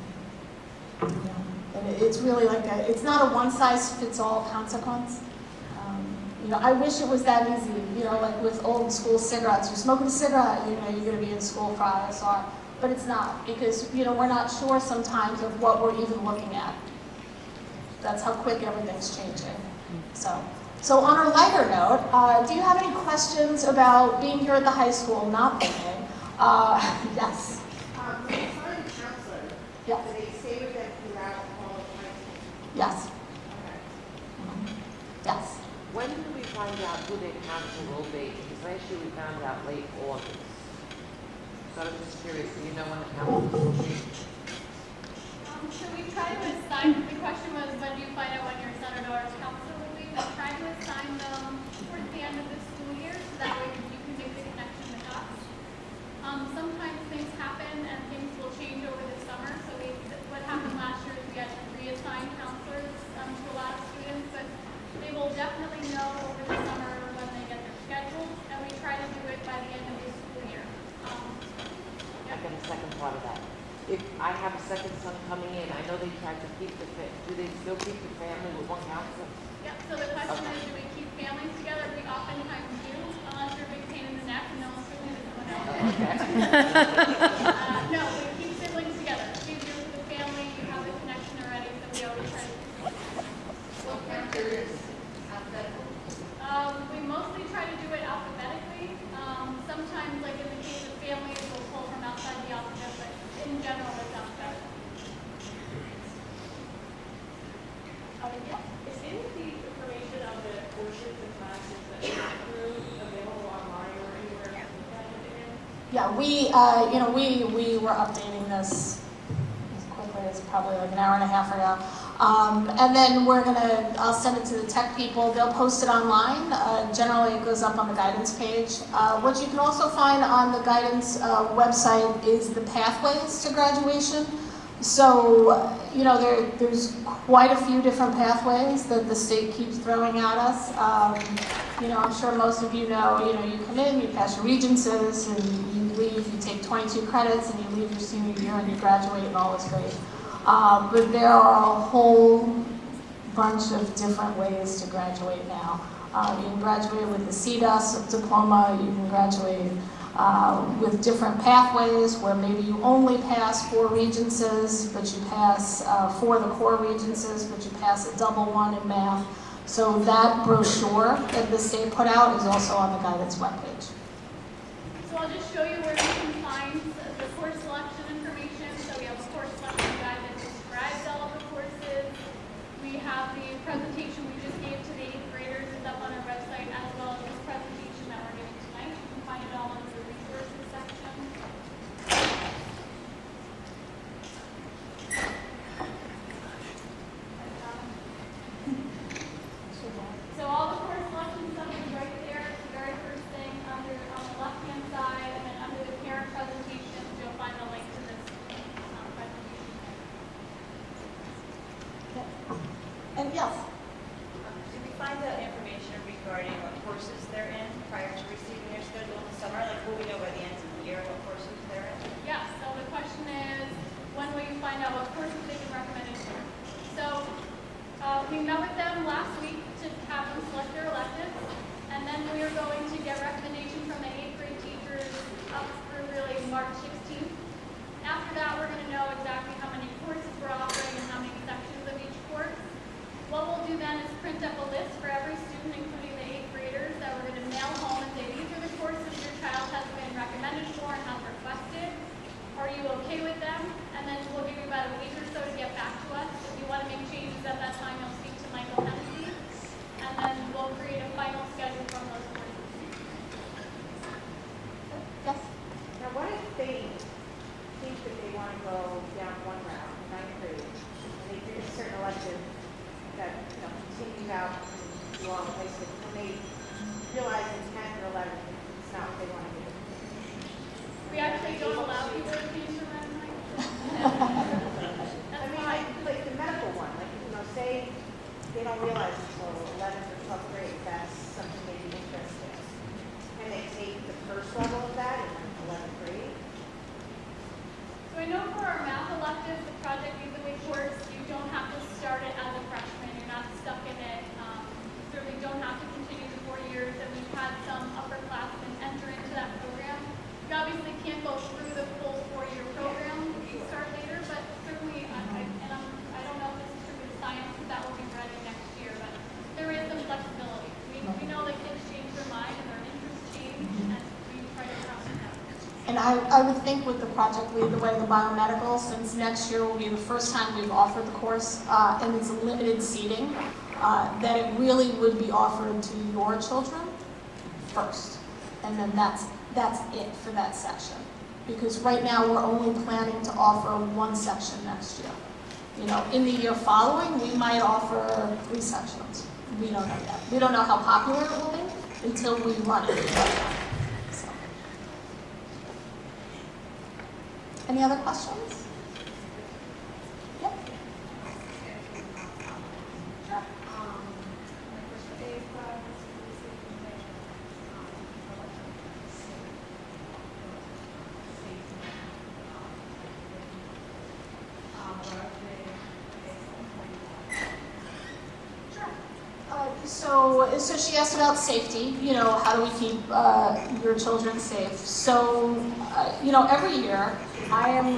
it's really it's not a one-size-fits-all consequence. I wish it was that easy, like with old school cigarettes. You're smoking a cigarette, you're going to be in school for ISR. But it's not, because, we're not sure sometimes of what we're even looking at. That's how quick everything's changing. So on a lighter note, do you have any questions about being here at the high school, not vaping? Yes. Yes. Do they say that throughout all of high school? Yes. Okay. Yes. When do we find out who they counsel will be? Because last year we found out late August. So I'm just curious, do you know when the council will be? So we try to assign, the question was, when do you find out when your son or daughter's counselor will be? have tried to assign them towards the end of the school year, so that way you can make the connection with us. Sometimes things happen and things will change over the summer, so what happened last year is we had to reassign counselors to a lot of students, but they will definitely know over the summer when they get their schedules, and we try to do it by the end of the school year. I got a second part of that. If I have a second son coming in, I know they try to keep do they still keep the family with one counselor? Yeah, so the question is, do we keep families together? We oftentimes do, unless you're a big pain in the neck, and no one certainly doesn't want to. No, we keep siblings together. It's easier for the family, you have the connection already, so we always try to keep them together. What criteria is alphabetical? We mostly try to do it alphabetically. Sometimes, like in the case of families, we'll pull from outside the alphabet, but in general, it's alphabetical. Is any of the information on the courses and classes that you went through available online or anywhere else that again? Yeah, we were updating this as quickly as probably like an hour and a half ago. And then I'll send it to the tech people. They'll post it online. Generally, it goes up on the guidance page. What you can also find on the guidance website is the pathways to graduation. So, there's quite a few different pathways that the state keeps throwing at us. I'm sure most of you know, you come in, you pass your regencies, and you leave, you take 22 credits, and you leave your senior year, and you graduate, and all is great. But there are a whole bunch of different ways to graduate now. You can graduate with the CDUS diploma, you can graduate with different pathways where maybe you only pass 4 regencies, but you pass 4 of the core regencies, but you pass a double one in math. So that brochure that the state put out is also on the guidance webpage. So I'll just show you where you can find the course selection information. So we have a course selection guide that describes all of the courses. We have the presentation we just gave to the 8th graders is up on our website, as well as this presentation that we're giving tonight. You can find it all under the resources section. So all the course selection stuff is right there. It's the very first thing on the left-hand side, and then under the parent presentations, you'll find the link to this presentation. And yes? Did we find out information regarding what courses they're in prior to receiving their schedule in the summer? Like, will we know by the end of the year what courses they're in? Yes, so the question is, when will you find out what courses they've been recommended for? So we met with them last week to have them select their electives, and then we are going to get recommendation from the 8th grade teachers up through really March 16th. After that, we're going to know exactly how many courses we're offering and how many sections of each course. What we'll do then is print up a list for every student, including the 8th graders, that we're going to mail home and say, these are the courses your child has been recommended for and has requested. Are you okay with them? And then we'll give you about a week or so to get back to us. If you want to make changes at that time, you'll speak to Michael Hennessy, and then we'll create a final schedule from those courses. Yes? Now, what if they think that they want to go down one route, 9th grade, and they pick a certain elective that continues out through all the high school, and they realize in 10th or 11th it's not what they want to do? We actually don't allow people to change their mind. I mean, like the medical one, say they don't realize until 11th or 12th grade that's something they'd be interested in. Can they take the first level of that in 11th grade? So I know for our math elective, the Project Lead the Way course, you don't have to start it as a freshman. You're not stuck in it. You certainly don't have to continue the 4 years. And we've had some upperclassmen enter into that program. You obviously can't go through the full 4-year program if you start later, but certainly, I don't know if this is true with science, because that will be ready next year, but there is some flexibility. We know that kids change their mind and their interests change, and we try to accomplish that. And I would think with the Project Lead the Way, the biomedical, since next year will be the first time we've offered the course, and it's limited seating, that it really would be offered to your children first. And then that's it for that section. Because right now we're only planning to offer one section next year. In the year following, we might offer 3 sections. we don't know yet. We don't know how popular it will be until we run it. So. Any other questions? Yep. So she asked about safety, you know, how do we keep your children safe? So, you know, every year I am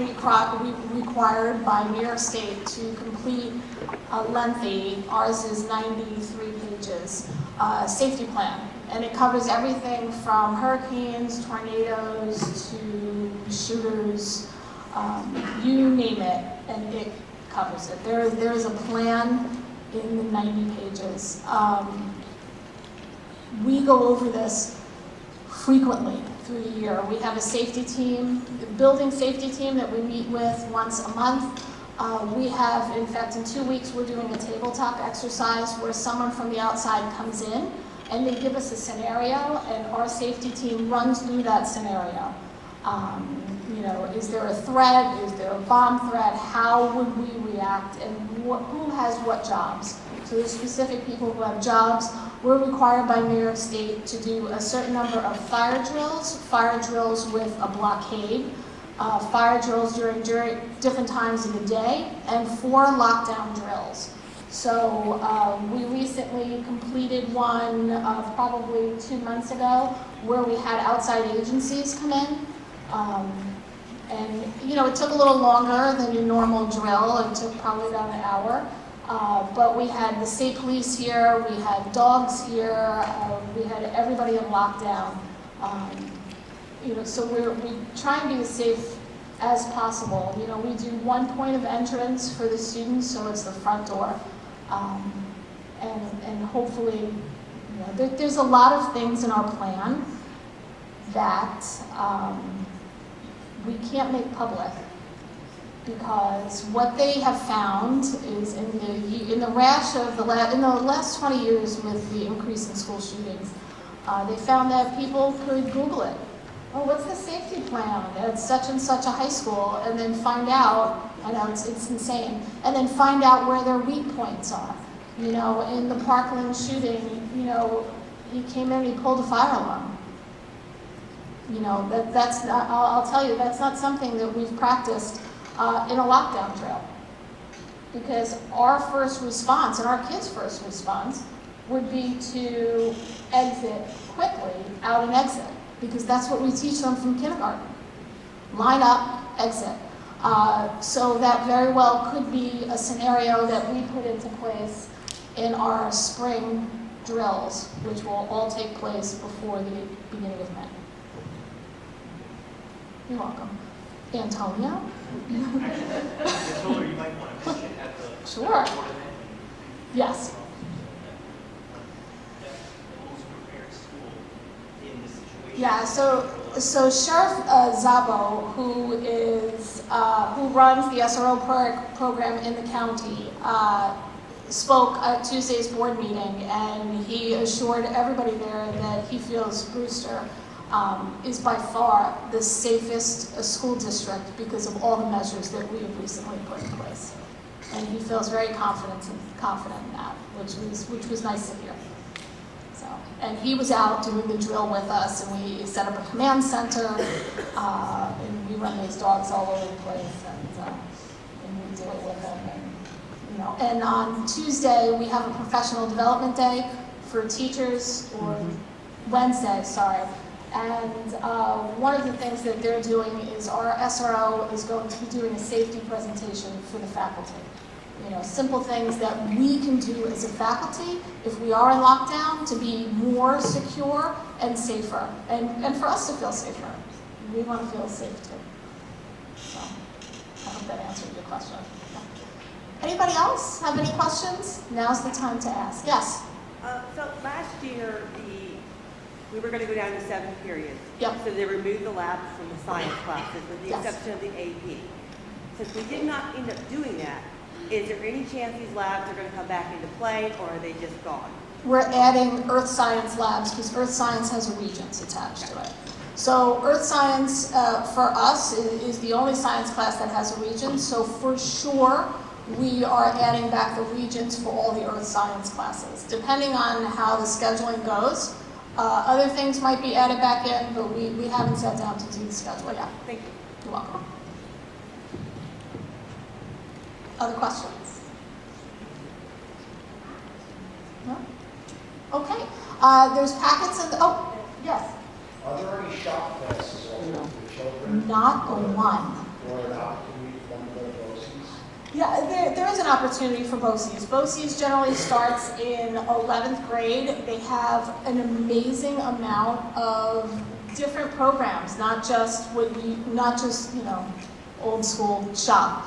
required by New York State to complete a lengthy, ours is 93 pages, safety plan. And it covers everything from hurricanes, tornadoes, to shooters, you name it, and it covers it. There is a plan in the 90 pages. We go over this frequently through the year. We have a safety team, building safety team that we meet with once a month. We have, in fact, in 2 weeks, we're doing a tabletop exercise where someone from the outside comes in and they give us a scenario, and our safety team runs through that scenario. You know, is there a threat? Is there a bomb threat? How would we react? And who has what jobs? So there's specific people who have jobs. We're required by New York State to do a certain number of fire drills with a blockade, fire drills during different times of the day, and 4 lockdown drills. So we recently completed one probably 2 months ago where we had outside agencies come in. And, you know, it took a little longer than your normal drill. It took probably about an hour. But we had the state police here, we had dogs here, we had everybody in lockdown. You know, so we try and be as safe as possible. You know, we do 1 point of entrance for the students, so it's the front door. And hopefully, you know, there's a lot of things in our plan that we can't make public, because what they have found is in the rash of the last 20 years with the increase in school shootings, they found that people could Google it. Oh, what's the safety plan at such and such a high school? And then find out, I know it's insane, and then find out where their weak points are. You know, in the Parkland shooting, you know, he came in and he pulled a fire alarm. You know, that's not, I'll tell you, that's not something that we've practiced in a lockdown drill. Because our first response, and our kids' first response, would be to exit quickly, out and exit. Because that's what we teach them from kindergarten. Line up, exit. So that very well could be a scenario that we put into place in our spring drills, which will all take place before the beginning of May. You're welcome. Antonio? I told her you might want to mention at the Sure. Yes. Yeah, so Sheriff Zabo, who runs the SRO program in the county, spoke at Tuesday's board meeting, and he assured everybody there that he feels Brewster is by far the safest school district because of all the measures that we have recently put in place. And he feels very confident in that, which was nice to hear. So, and he was out doing the drill with us, and we set up a command center, and we run those dogs all over the place, and we do it with them. And on Tuesday, we have a professional development day for teachers, or Wednesday, sorry. And one of the things that they're doing is our SRO is going to be doing a safety presentation for the faculty. You know, simple things that we can do as a faculty if we are in lockdown to be more secure and safer, and for us to feel safer. We want to feel safe too. So I hope that answered your question. Anybody else have any questions? Now's the time to ask. Yes? So last year, we were going to go down to 7 periods. Yep. So they removed the labs from the science classes with the exception of the AP. Since we did not end up doing that, is there any chance these labs are going to come back into play, or are they just gone? we're adding earth science labs because earth science has a regents attached to it. So earth science for us is the only science class that has a regent. So for sure, we are adding back the regents for all the earth science classes. Depending on how the scheduling goes, other things might be added back in, but we haven't sat down to do the schedule yet. Thank you. You're welcome. Other questions? No? Okay. There's packets in the, oh, yes. Are there any shop classes also for children? Not a one. Or an opportunity for them to go to BOCES? Yeah, there is an opportunity for BOCES. BOCES generally starts in 11th grade. They have an amazing amount of different programs, not just old school shop.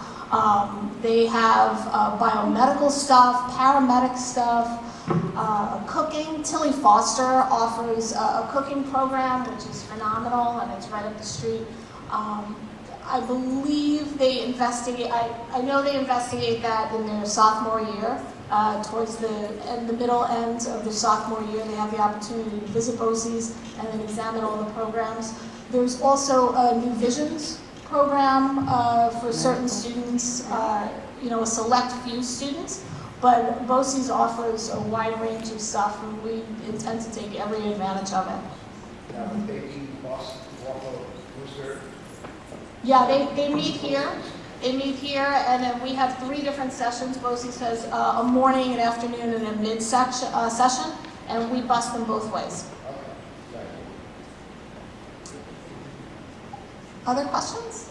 They have biomedical stuff, paramedic stuff, cooking. Tilly Foster offers a cooking program, which is phenomenal, and it's right up the street. I believe they investigate, I know they investigate that in their sophomore year. Towards the middle end of their sophomore year, they have the opportunity to visit BOCES and then examine all the programs. There's also a New Visions program for certain students, a select few students, but BOCES offers a wide range of stuff, and we intend to take every advantage of it. Yeah, they meet here. They meet here, and then we have 3 different sessions. BOCES has a morning, an afternoon, and a mid-session, and we bus them both ways. Other questions?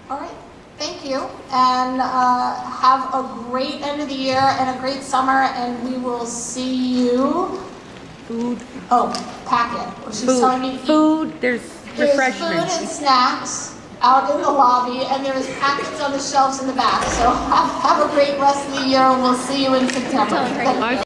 All right, thank you, and have a great end of the year and a great summer, and we will see you. Food. Oh, packet. She's telling me Food, there's refreshments. There's food and snacks out in the lobby, and there's packets on the shelves in the back. So have a great rest of the year, and we'll see you in September. Thank you.